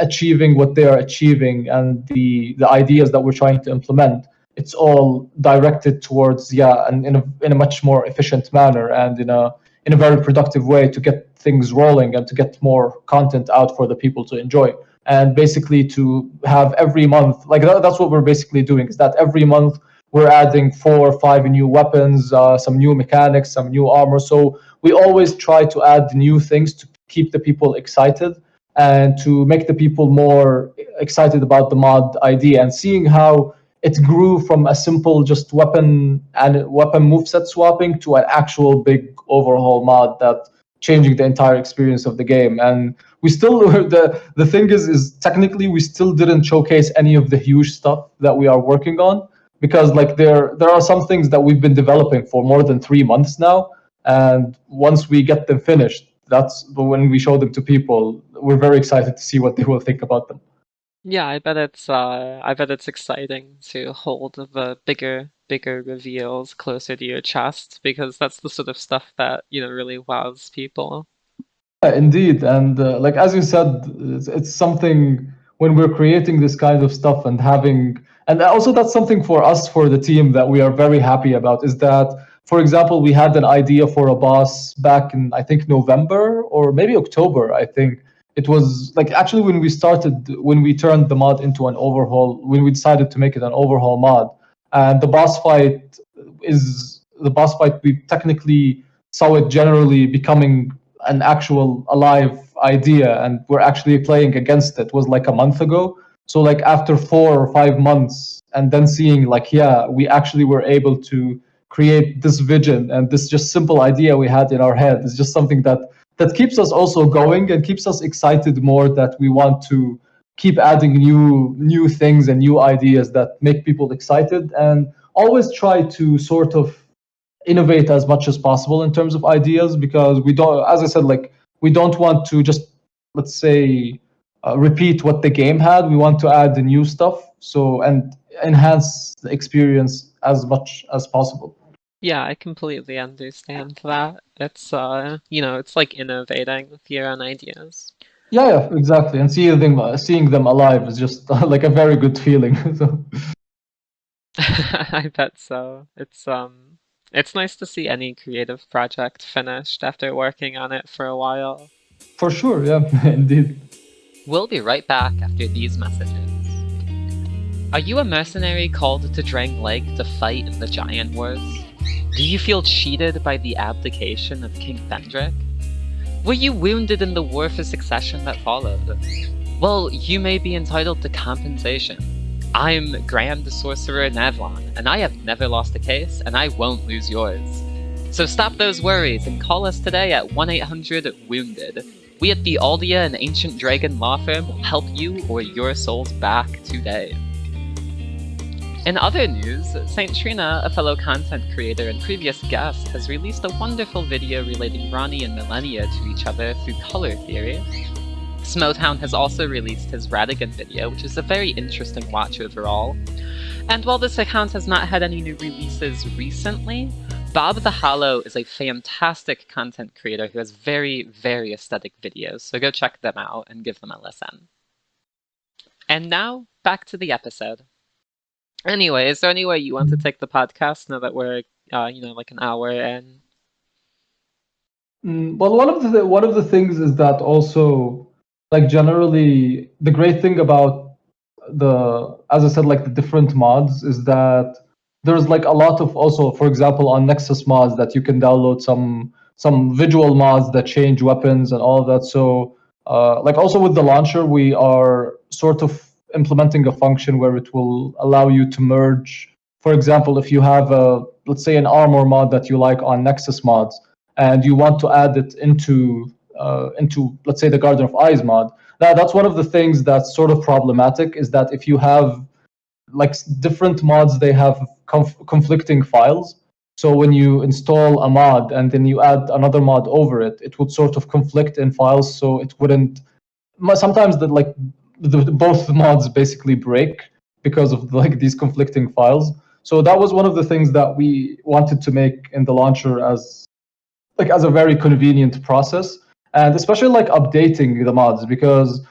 achieving what they are achieving, and the ideas that we're trying to implement, it's all directed towards, yeah, and in a much more efficient manner, and in a very productive way, to get things rolling and to get more content out for the people to enjoy. And basically to have every month, like that's what we're basically doing, is that every month we're adding 4 or 5 new weapons, some new mechanics, some new armor. So we always try to add new things to keep the people excited, and to make the people more excited about the mod idea, and seeing how it grew from a simple just weapon moveset swapping to an actual big overhaul mod that changing the entire experience of the game. And we still the thing is technically we still didn't showcase any of the huge stuff that we are working on, because like there are some things that we've been developing for more than 3 months now, and once we get them finished, that's when we show them to people. We're very excited to see what they will think about them. Yeah, I bet it's exciting to hold the bigger reveals closer to your chest, because that's the sort of stuff that, really wows people. Yeah, indeed, and like as you said, it's something when we're creating this kind of stuff and having, and also that's something for us, for the team, that we are very happy about, is that, for example, we had an idea for a boss back in, I think, November or maybe October. I think it was like, actually, when we turned the mod into an overhaul, when we decided to make it an overhaul mod, and the boss fight we technically saw it generally becoming an actual alive idea, and we're actually playing against it, was like a month ago. So like after 4 or 5 months, and then seeing like, yeah, we actually were able to create this vision, and this just simple idea we had in our head is just something that keeps us also going and keeps us excited more, that we want to keep adding new things and new ideas that make people excited, and always try to sort of innovate as much as possible in terms of ideas, because we don't, as I said, like we don't want to just, let's say, repeat what the game had. We want to add the new stuff, so, and enhance the experience as much as possible. Yeah, I completely understand that. It's like innovating with your own ideas. Yeah, exactly. And seeing them alive is just like a very good feeling. So. I bet so. It's nice to see any creative project finished after working on it for a while. For sure, yeah, indeed. We'll be right back after these messages. Are you a mercenary called to Drangleic to fight in the Giant Wars? Do you feel cheated by the abdication of King Fendrick? Were you wounded in the War for Succession that followed? Well, you may be entitled to compensation. I'm Grand Sorcerer Navlon, and I have never lost a case, and I won't lose yours. So stop those worries and call us today at 1-800-WOUNDED. We at the Aldia and Ancient Dragon Law Firm will help you or your souls back today. In other news, Saint Trina, a fellow content creator and previous guest, has released a wonderful video relating Ronnie and Millennia to each other through color theory. Smotown has also released his Radigan video, which is a very interesting watch overall. And while this account has not had any new releases recently, Bob the Hollow is a fantastic content creator who has very, very aesthetic videos, so go check them out and give them a listen. And now, back to the episode. Anyway, is there any way you want to take the podcast now that we're, like an hour in? Well, one of the things is that also, like generally, the great thing about as I said, like the different mods is that there's like a lot of also, for example, on Nexus mods that you can download some visual mods that change weapons and all of that. So, like also with the launcher, we are sort of implementing a function where it will allow you to merge. For example, if you have let's say an armor mod that you like on Nexus mods, and you want to add it into let's say the Garden of Eyes mod. That's one of the things that's sort of problematic, is that if you have like different mods, they have conflicting files. So when you install a mod and then you add another mod over it, it would sort of conflict in files. So it wouldn't. Sometimes both mods basically break because of like these conflicting files. So that was one of the things that we wanted to make in the launcher as a very convenient process, and especially like updating the mods, because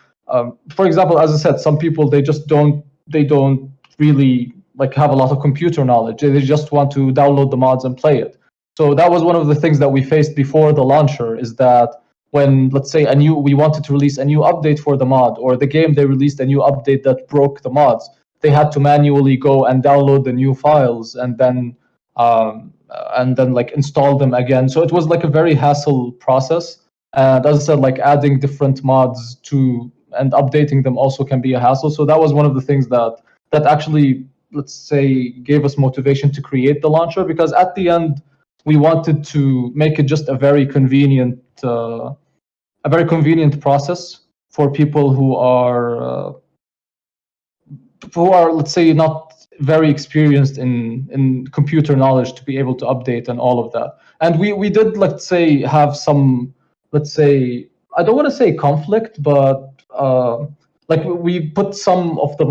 for example, as I said, some people they don't really like have a lot of computer knowledge. They just want to download the mods and play it. So that was one of the things that we faced before the launcher, is that when, let's say, we wanted to release a new update for the mod, or the game they released a new update that broke the mods, they had to manually go and download the new files and then like install them again. So it was like a very hassle process. And as I said, like adding different mods to and updating them also can be a hassle. So that was one of the things that actually, let's say, gave us motivation to create the launcher, because at the end we wanted to make it just a very convenient process for people who are, let's say, not very experienced in computer knowledge, to be able to update and all of that. And we did, let's say, have some, let's say, I don't want to say conflict, but like we put some of the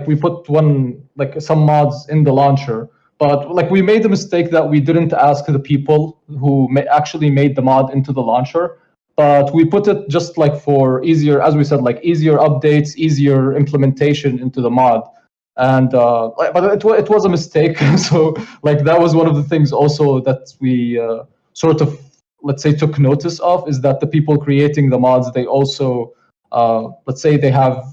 we put some mods in the launcher, but like we made the mistake that we didn't ask the people who actually made the mod into the launcher, but we put it just like for easier, as we said, like easier updates, easier implementation into the mod. And but it was a mistake. So like that was one of the things also that we sort of, let's say, took notice of, is that the people creating the mods, they also let's say they have,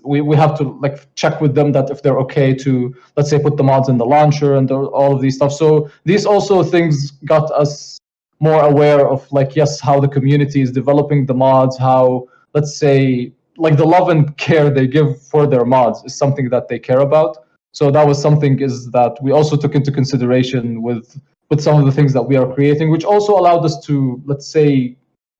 we have to like check with them that if they're okay to, let's say, put the mods in the launcher and all of these stuff. So these also things got us more aware of, like, yes, how the community is developing the mods, how, let's say, like the love and care they give for their mods is something that they care about. So that was something is that we also took into consideration with some of the things that we are creating, which also allowed us to, let's say,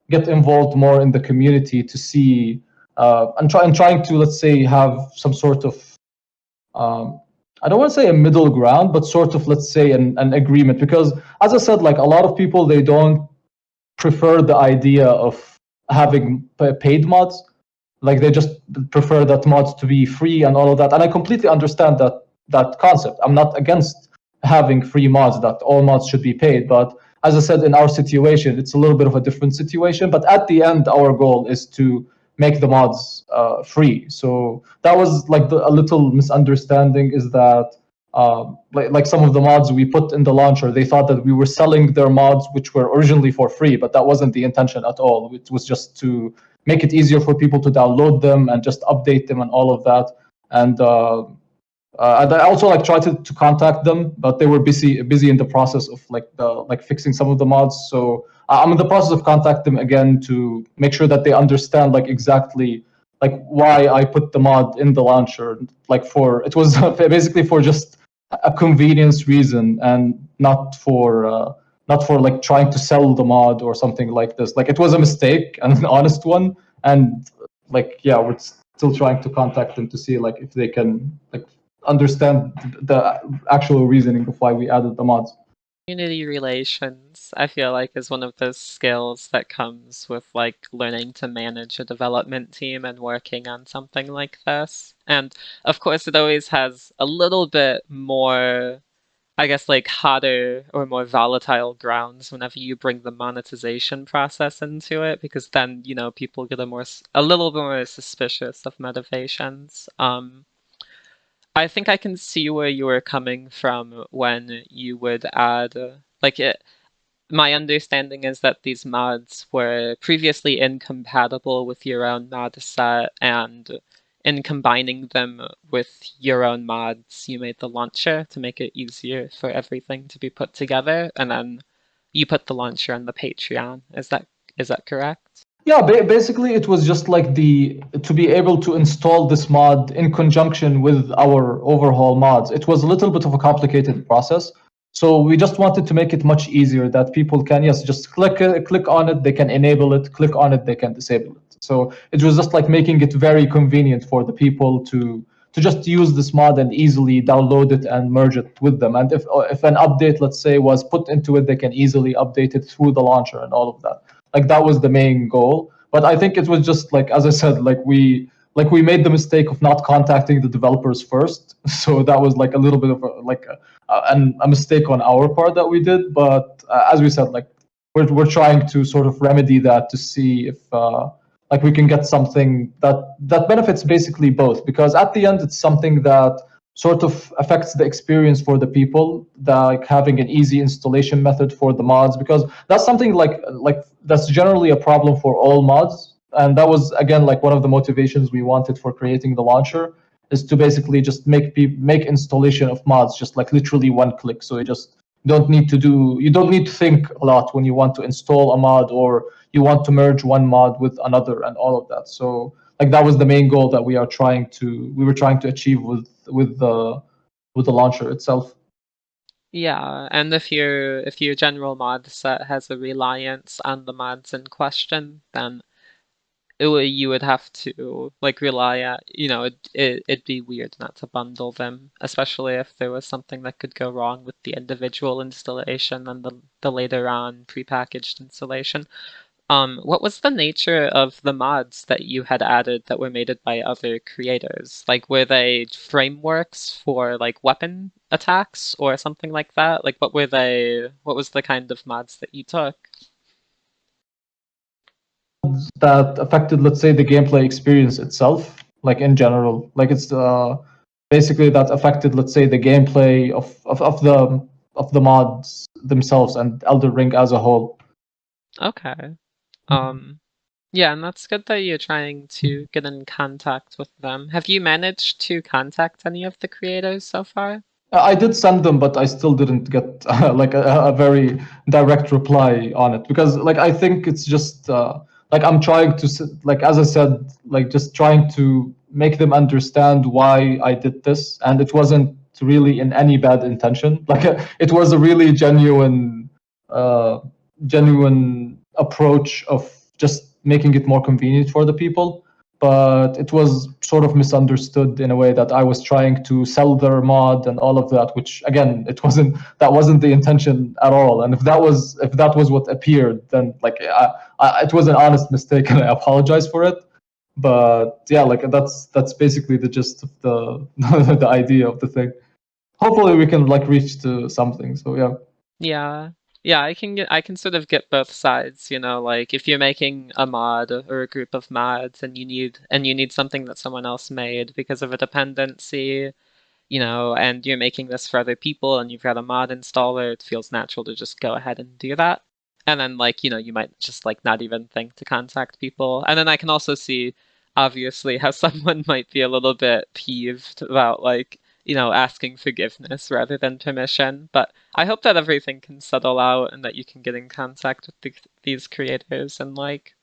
get involved more in the community to see and trying to, let's say, have some sort of I don't want to say a middle ground, but sort of, let's say, an agreement. Because as I said, like a lot of people, they don't prefer the idea of having paid mods. Like they just prefer that mods to be free and all of that. And I completely understand that concept. I'm not against having free mods, that all mods should be paid. But as I said, in our situation, it's a little bit of a different situation. But at the end, our goal is to make the mods free. So that was like a little misunderstanding, is that like some of the mods we put in the launcher, they thought that we were selling their mods, which were originally for free, but that wasn't the intention at all. It was just to make it easier for people to download them and just update them and all of that. And I also like tried to contact them, but they were busy in the process of like fixing some of the mods. So I'm in the process of contacting them again to make sure that they understand like exactly like why I put the mod in the launcher. Like it was basically for just a convenience reason, and not for like trying to sell the mod or something like this. Like it was a mistake and an honest one. And like, yeah, we're still trying to contact them to see like if they can like understand the actual reasoning of why we added the mods. Community relations, I feel like, is one of those skills that comes with like learning to manage a development team and working on something like this. And of course, it always has a little bit more I guess, like, hotter or more volatile grounds whenever you bring the monetization process into it, because then, people get a little bit more suspicious of motivations. I think I can see where you were coming from when you would add, my understanding is that these mods were previously incompatible with your own mod set, and in combining them with your own mods, you made the launcher to make it easier for everything to be put together, and then you put the launcher on the Patreon. Is that correct? Yeah, basically it was just like to be able to install this mod in conjunction with our overhaul mods. It was a little bit of a complicated process. So we just wanted to make it much easier that people can, yes, just click on it, they can enable it, click on it, they can disable it. So it was just like making it very convenient for the people to just use this mod and easily download it and merge it with them. And if an update, let's say, was put into it, they can easily update it through the launcher and all of that. Like that was the main goal. But I think it was just like, as I said, we made the mistake of not contacting the developers first. So that was like a little bit of a mistake on our part that we did. But as we said, like we're trying to sort of remedy that to see if like we can get something that benefits basically both, because at the end it's something that sort of affects the experience for the people, like having an easy installation method for the mods, because that's something like that's generally a problem for all mods. And that was again like one of the motivations we wanted for creating the launcher, is to basically just make installation of mods just like literally one click. So you don't need to think a lot when you want to install a mod, or you want to merge one mod with another and all of that. So like that was the main goal that we were trying to achieve with the launcher itself. Yeah, and if your general mod set has a reliance on the mods in question, then you would have to like rely on, it'd be weird not to bundle them, especially if there was something that could go wrong with the individual installation and the later on prepackaged installation. What was the nature of the mods that you had added that were made by other creators? Like, were they frameworks for like weapon attacks or something like that? Like, what were they? What was the kind of mods that you took? That affected, let's say, the gameplay experience itself, like in general. Like it's basically that affected, let's say, the gameplay of the mods themselves and Elden Ring as a whole. Okay. Yeah, and that's good that you're trying to get in contact with them. Have you managed to contact any of the creators so far? I did send them, but I still didn't get like a very direct reply on it, because like I think it's just like I'm trying to like, as I said, like just trying to make them understand why I did this, and it wasn't really in any bad intention. Like it was a really uh, genuine approach of just making it more convenient for the people. But it was sort of misunderstood in a way that I was trying to sell their mod and all of that, which again, that wasn't the intention at all. And if that was what appeared, then like it was an honest mistake, and I apologize for it. But yeah, like that's basically the gist of the the idea of the thing. Hopefully we can like reach to something. So yeah. Yeah. Yeah, I can sort of get both sides, like if you're making a mod or a group of mods and you need something that someone else made because of a dependency, and you're making this for other people and you've got a mod installer, it feels natural to just go ahead and do that. And then like, you might just like not even think to contact people. And then I can also see obviously how someone might be a little bit peeved about like, asking forgiveness rather than permission. But I hope that everything can settle out and that you can get in contact with these creators and like,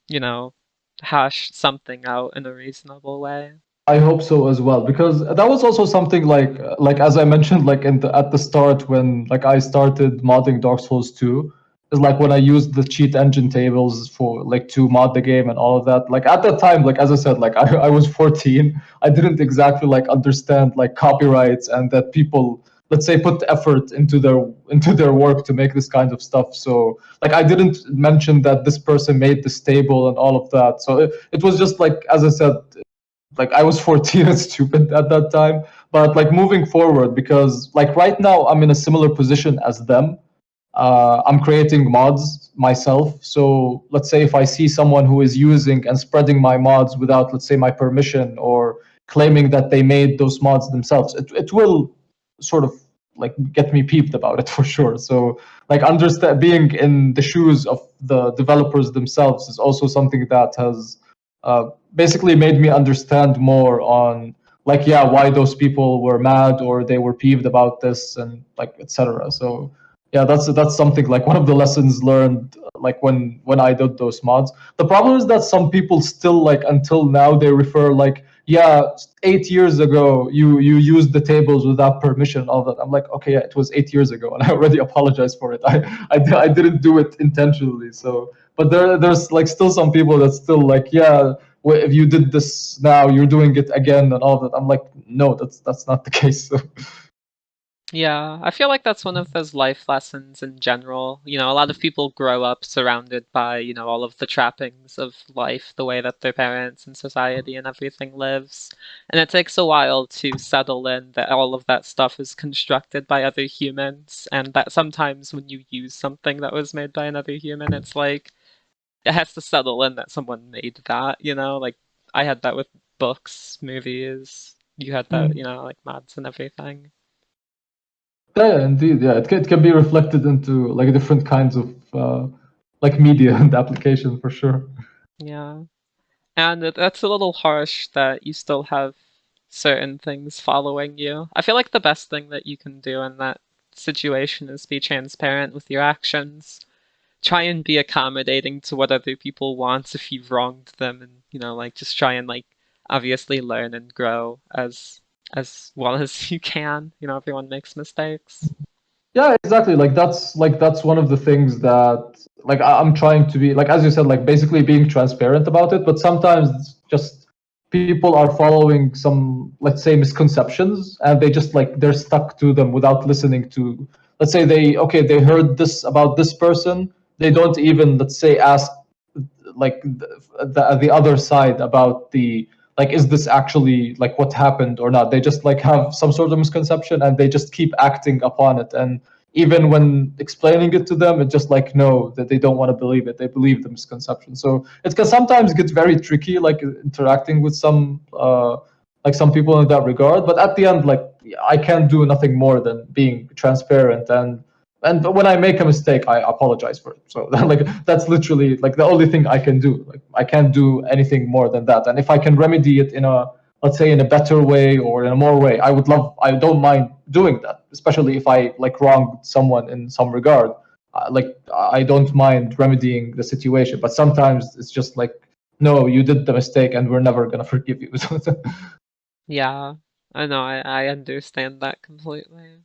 you know, hash something out in a reasonable way. I hope so as well, because that was also something like as I mentioned, like at the start when like I started modding Dark Souls 2, is like when I used the cheat engine tables for like to mod the game and all of that. Like at that time, like as I said, like I was 14, I didn't exactly like understand like copyrights, and that people, let's say, put effort into their work to make this kind of stuff. So like I didn't mention that this person made this table and all of that. So it was just like, as I said, like I was 14 and stupid at that time. But like moving forward, because like right now I'm in a similar position as them. I'm creating mods myself. So let's say if I see someone who is using and spreading my mods without, let's say, my permission, or claiming that they made those mods themselves, it will sort of like get me peeved about it for sure. So like understand being in the shoes of the developers themselves is also something that has basically made me understand more on like, yeah, why those people were mad or they were peeved about this, and like etc. So yeah, that's something like one of the lessons learned like when I did those mods. The problem is that some people still like until now they refer like, yeah, 8 years ago you used the tables without permission, all that. I'm like, okay, yeah, it was 8 years ago and I already apologized for it. I didn't do it intentionally. So but there's like still some people that still like, yeah, if you did this now you're doing it again and all that. I'm like, no, that's not the case. So. Yeah, I feel like that's one of those life lessons in general. You know, a lot of people grow up surrounded by, you know, all of the trappings of life, the way that their parents and society and everything lives. And it takes a while to settle in that all of that stuff is constructed by other humans, and that sometimes when you use something that was made by another human, it's like it has to settle in that someone made that, you know? Like I had that with books, movies, you had that, you Mm. know, like mods and everything. Yeah, indeed. Yeah, it can be reflected into like different kinds of like media and application for sure. Yeah. And that's a little harsh that you still have certain things following you. I feel like the best thing that you can do in that situation is be transparent with your actions. Try and be accommodating to what other people want if you've wronged them, and you know, like just try and like obviously learn and grow as well as you can. You know, everyone makes mistakes. Yeah, exactly. Like that's one of the things that like I'm trying to be like, as you said, like basically being transparent about it. But sometimes it's just people are following some, let's say, misconceptions, and they just like they're stuck to them without listening to. Let's say they heard this about this person. They don't even, let's say, ask like the other side about the like, is this actually like what happened or not. They just like have some sort of misconception and they just keep acting upon it. And even when explaining it to them, it's just like, no, that they don't want to believe it, they believe the misconception. So it can sometimes get very tricky like interacting with some people in that regard. But at the end, like, I can't do nothing more than being transparent, and when I make a mistake, I apologize for it. So like that's literally like the only thing I can do. Like I can't do anything more than that. And if I can remedy it in a, let's say, in a better way or in a more way, I don't mind doing that, especially if I like wronged someone in some regard. Like I don't mind remedying the situation. But sometimes it's just like, no, you did the mistake and we're never gonna forgive you. Yeah, I know. I understand that completely.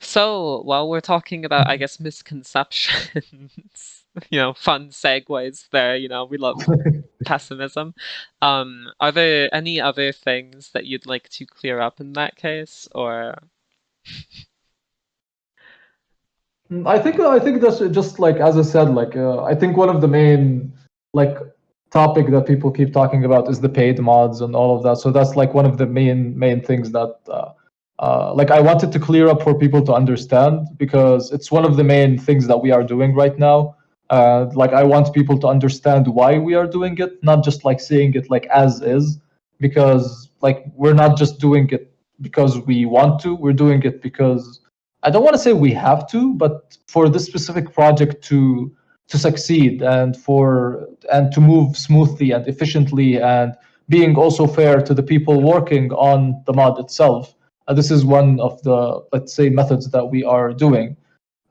So, while we're talking about, I guess, misconceptions, you know, fun segues there, you know, we love pessimism. Are there any other things that you'd like to clear up in that case, or I think that's just like, as I said, like I think one of the main like topic that people keep talking about is the paid mods and all of that. So that's like one of the main things that like I wanted to clear up for people to understand, because it's one of the main things that we are doing right now. Like I want people to understand why we are doing it, not just like seeing it like as is, because like we're not just doing it because we want to. We're doing it because I don't want to say we have to, but for this specific project to succeed, and to move smoothly and efficiently, and being also fair to the people working on the mod itself. This is one of the, let's say, methods that we are doing.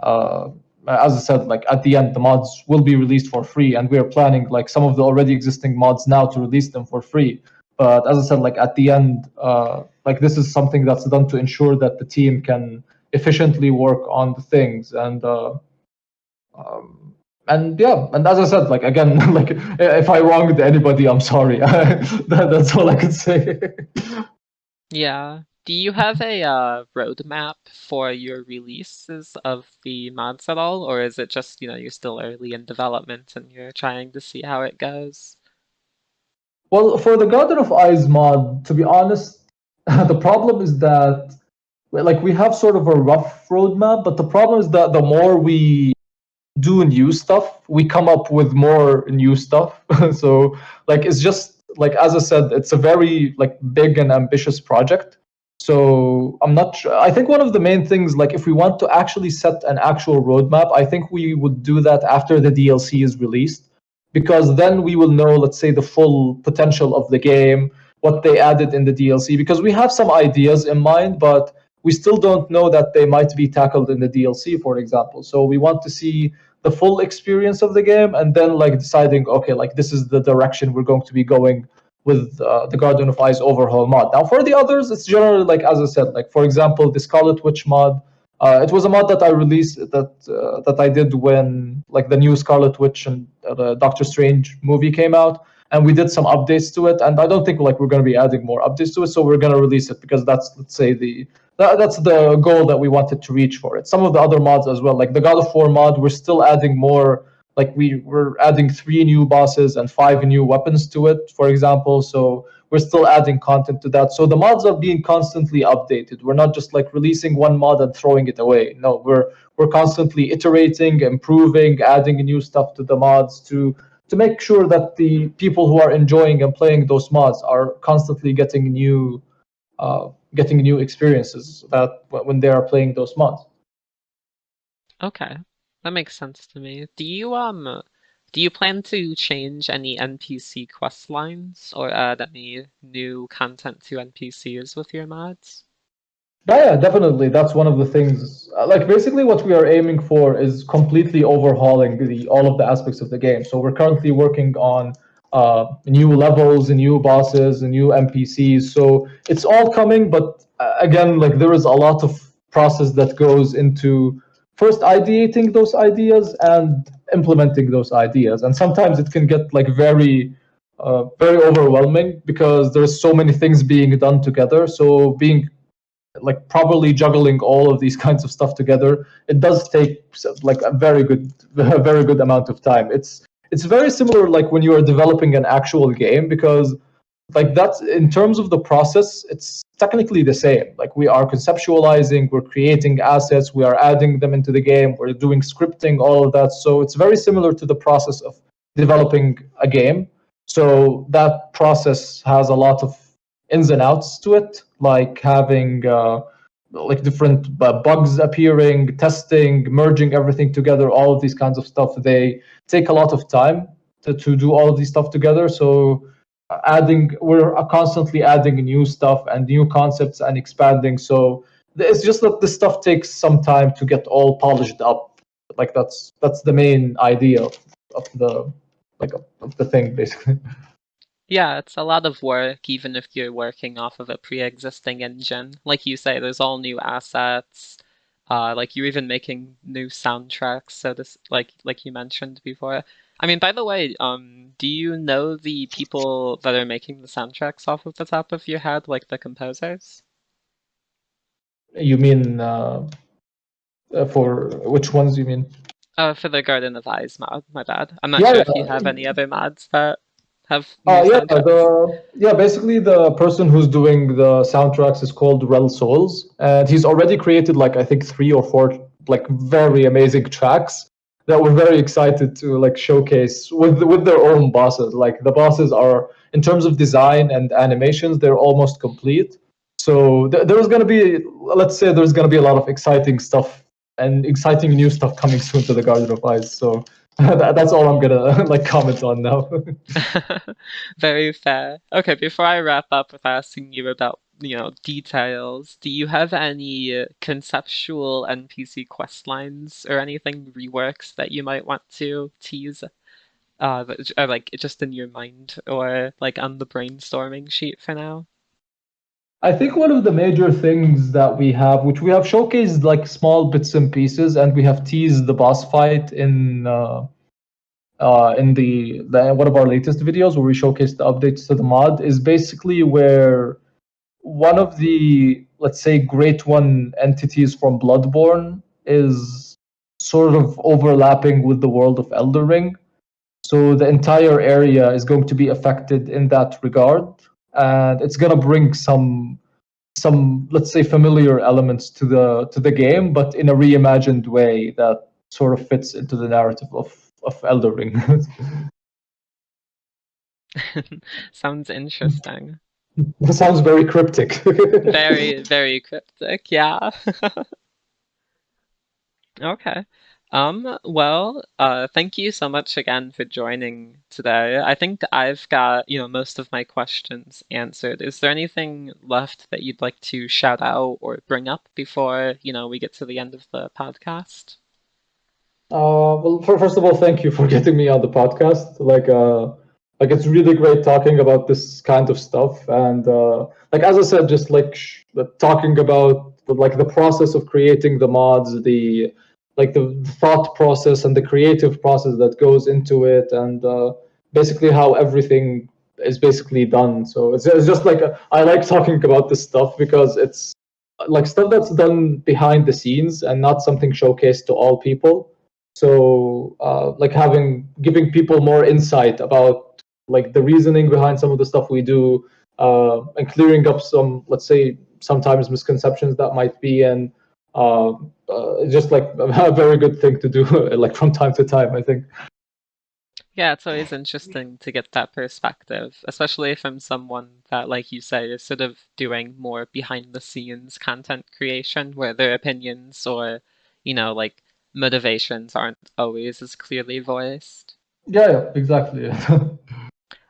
Uh, as I said, like at the end, the mods will be released for free, and we are planning like some of the already existing mods now to release them for free. But as I said, like at the end, like this is something that's done to ensure that the team can efficiently work on the things, um, and yeah, and as I said, like again, like if I wronged anybody, I'm sorry. That's all I could say. yeah. Do you have a roadmap for your releases of the mods at all, or is it just, you know, you're still early in development and you're trying to see how it goes? Well, for the Garden of Eyes mod, to be honest, the problem is that like we have sort of a rough roadmap, but the problem is that the more we do new stuff, we come up with more new stuff. So like it's just like, as I said, it's a very like big and ambitious project. So I'm not sure. I think one of the main things, like if we want to actually set an actual roadmap, I think we would do that after the DLC is released, because then we will know, let's say, the full potential of the game, what they added in the DLC, because we have some ideas in mind, but we still don't know that they might be tackled in the DLC, for example. So we want to see the full experience of the game, and then like deciding, okay, like this is the direction we're going to be going with the Garden of Eyes overhaul mod. Now for the others, it's generally like, as I said, like for example, the Scarlet Witch mod. It was a mod that I released that I did when like the new Scarlet Witch and the Doctor Strange movie came out, and we did some updates to it. And I don't think like we're going to be adding more updates to it, so we're going to release it because that's, let's say, that's the goal that we wanted to reach for it. Some of the other mods as well, like the God of War mod, we're still adding more. Like we're adding 3 new bosses and 5 new weapons to it, for example. So we're still adding content to that. So the mods are being constantly updated. We're not just like releasing one mod and throwing it away. No, we're constantly iterating, improving, adding new stuff to the mods to make sure that the people who are enjoying and playing those mods are constantly getting new experiences that when they are playing those mods. Okay, that makes sense to me. Do you plan to change any NPC quest lines or add any new content to NPCs with your mods? Yeah, definitely. That's one of the things. Like basically, what we are aiming for is completely overhauling all of the aspects of the game. So we're currently working on new levels, and new bosses, and new NPCs. So it's all coming, but again, like there is a lot of process that goes into first ideating those ideas and implementing those ideas. And sometimes it can get like very overwhelming because there's so many things being done together. So being like properly juggling all of these kinds of stuff together, it does take like a very good amount of time. It's very similar like when you are developing an actual game, because like that's, in terms of the process, it's technically the same. Like we are conceptualizing, we're creating assets, we are adding them into the game, we're doing scripting, all of that. So it's very similar to the process of developing a game. So that process has a lot of ins and outs to it, like having like different bugs appearing, testing, merging everything together, all of these kinds of stuff. They take a lot of time to do all of these stuff together. So we're constantly adding new stuff and new concepts and expanding. So it's just that this stuff takes some time to get all polished up. Like that's the main idea of the of the thing, basically. Yeah, it's a lot of work, even if you're working off of a pre-existing engine. Like you say, there's all new assets. Like you're even making new soundtracks, so this like you mentioned before. I mean, by the way, do you know the people that are making the soundtracks off of the top of your head, like the composers? You mean for which ones you mean? For the Garden of Eyes mod, my bad. I'm not Yeah, sure if you have any other mods that have new yeah, soundtracks. basically the person who's doing the soundtracks is called Rel Souls, and he's already created like I think 3 or 4 like very amazing tracks that we're very excited to like showcase with their own bosses. Like the bosses are, in terms of design and animations, they're almost complete. So there's gonna be, let's say, there's gonna be a lot of exciting stuff and exciting new stuff coming soon to the Garden of Eyes. So that's all I'm gonna like comment on now. Very fair. Okay, before I wrap up with asking you about, details, do you have any conceptual NPC quest lines or anything reworks that you might want to tease? That are like just in your mind or like on the brainstorming sheet for now? I think one of the major things that we have, which we have showcased like small bits and pieces, and we have teased the boss fight in the one of our latest videos where we showcased the updates to the mod, is basically where one of the, let's say, Great One entities from Bloodborne is sort of overlapping with the world of Elden Ring. So the entire area is going to be affected in that regard, and it's going to bring some let's say familiar elements to the game, but in a reimagined way that sort of fits into the narrative of Elden Ring. Sounds interesting. That sounds very cryptic. Very, very cryptic, yeah. Okay. Well, thank you so much again for joining today. I think I've got, most of my questions answered. Is there anything left that you'd like to shout out or bring up before, we get to the end of the podcast? Well, first of all, thank you for getting me on the podcast. Like it's really great talking about this kind of stuff, and like as I said, just like talking about the process of creating the mods, the thought process and the creative process that goes into it, and basically how everything is basically done. So it's just like I like talking about this stuff because it's like stuff that's done behind the scenes and not something showcased to all people. So like giving people more insight about like the reasoning behind some of the stuff we do, and clearing up some, let's say, sometimes misconceptions that might be, and just like a very good thing to do like from time to time, I think. Yeah, it's always interesting to get that perspective, especially from someone that, like you say, is sort of doing more behind the scenes content creation where their opinions or, like motivations aren't always as clearly voiced. Yeah, exactly.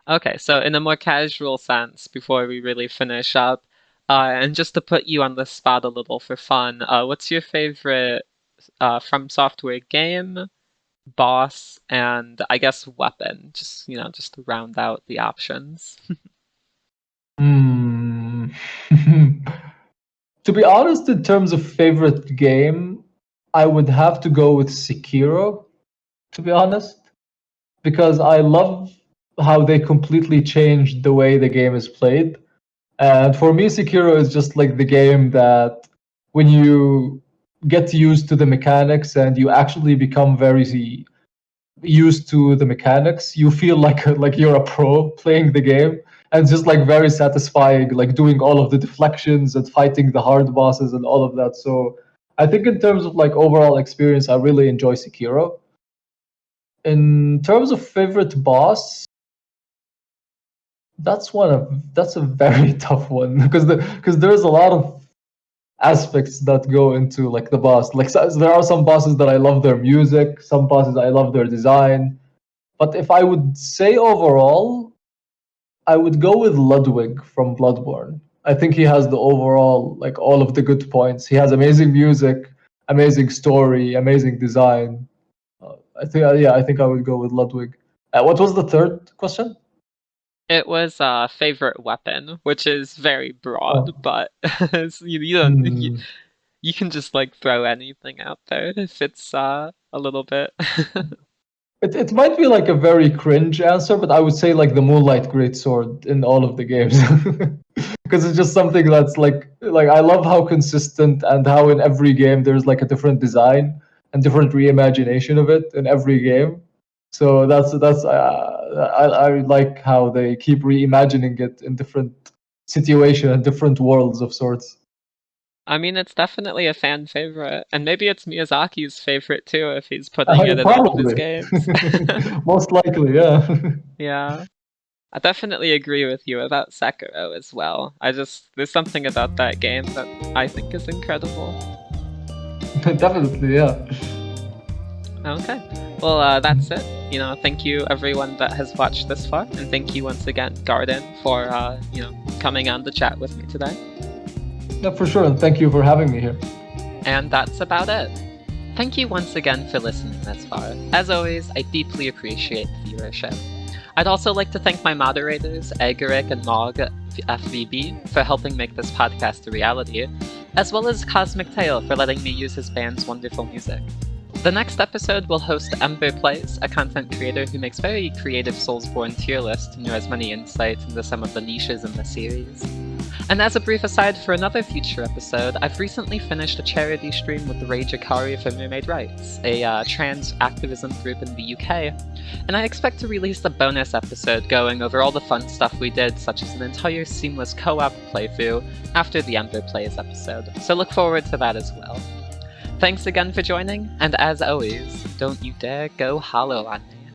Okay, so in a more casual sense, before we really finish up, and just to put you on the spot a little for fun, what's your favorite From Software game, boss, and I guess weapon? Just to round out the options. Hmm. To be honest, in terms of favorite game, I would have to go with Sekiro, to be honest, because I love how they completely changed the way the game is played. And for me, Sekiro is just like the game that when you get used to the mechanics and you actually become very used to the mechanics, you feel like you're a pro playing the game. And it's just like very satisfying, like doing all of the deflections and fighting the hard bosses and all of that. So I think in terms of like overall experience, I really enjoy Sekiro. In terms of favorite boss, that's a very tough one because there's a lot of aspects that go into like the boss. Like there are some bosses that I love their music, some bosses I love their design. But if I would say overall, I would go with Ludwig from Bloodborne. I think he has the overall like all of the good points. He has amazing music, amazing story, amazing design. I think I would go with Ludwig. What was the third question? It was favorite weapon, which is very broad, Oh. but you don't Hmm. you can just like throw anything out there if it's a little bit. It might be like a very cringe answer, but I would say like the Moonlight Greatsword in all of the games. Because it's just something that's like I love how consistent and how in every game there's like a different design and different reimagination of it in every game. So that's I like how they keep reimagining it in different situation and different worlds of sorts. I mean, it's definitely a fan favorite, and maybe it's Miyazaki's favorite too if he's putting it in all of his Probably. games. Most likely, yeah. Yeah. I definitely agree with you about Sekiro as well. There's something about that game that I think is incredible. Definitely, yeah. Okay. Well, that's it. Thank you everyone that has watched this far, and thank you once again, Garden, for, coming on the chat with me today. Yeah, for sure, and thank you for having me here. And that's about it. Thank you once again for listening this far. As always, I deeply appreciate the viewership. I'd also like to thank my moderators, Agaric and Mogvfvb, for helping make this podcast a reality, as well as Cosmic Tail for letting me use his band's wonderful music. The next episode will host Ember Plays, a content creator who makes very creative Soulsborne tier lists and who has many insights into some of the niches in the series. And as a brief aside for another future episode, I've recently finished a charity stream with the Rage Akari for Mermaid Rights, a trans activism group in the UK, and I expect to release a bonus episode going over all the fun stuff we did, such as an entire seamless co-op playthrough, after the Ember Plays episode, so look forward to that as well. Thanks again for joining, and as always, don't you dare go hollow on me.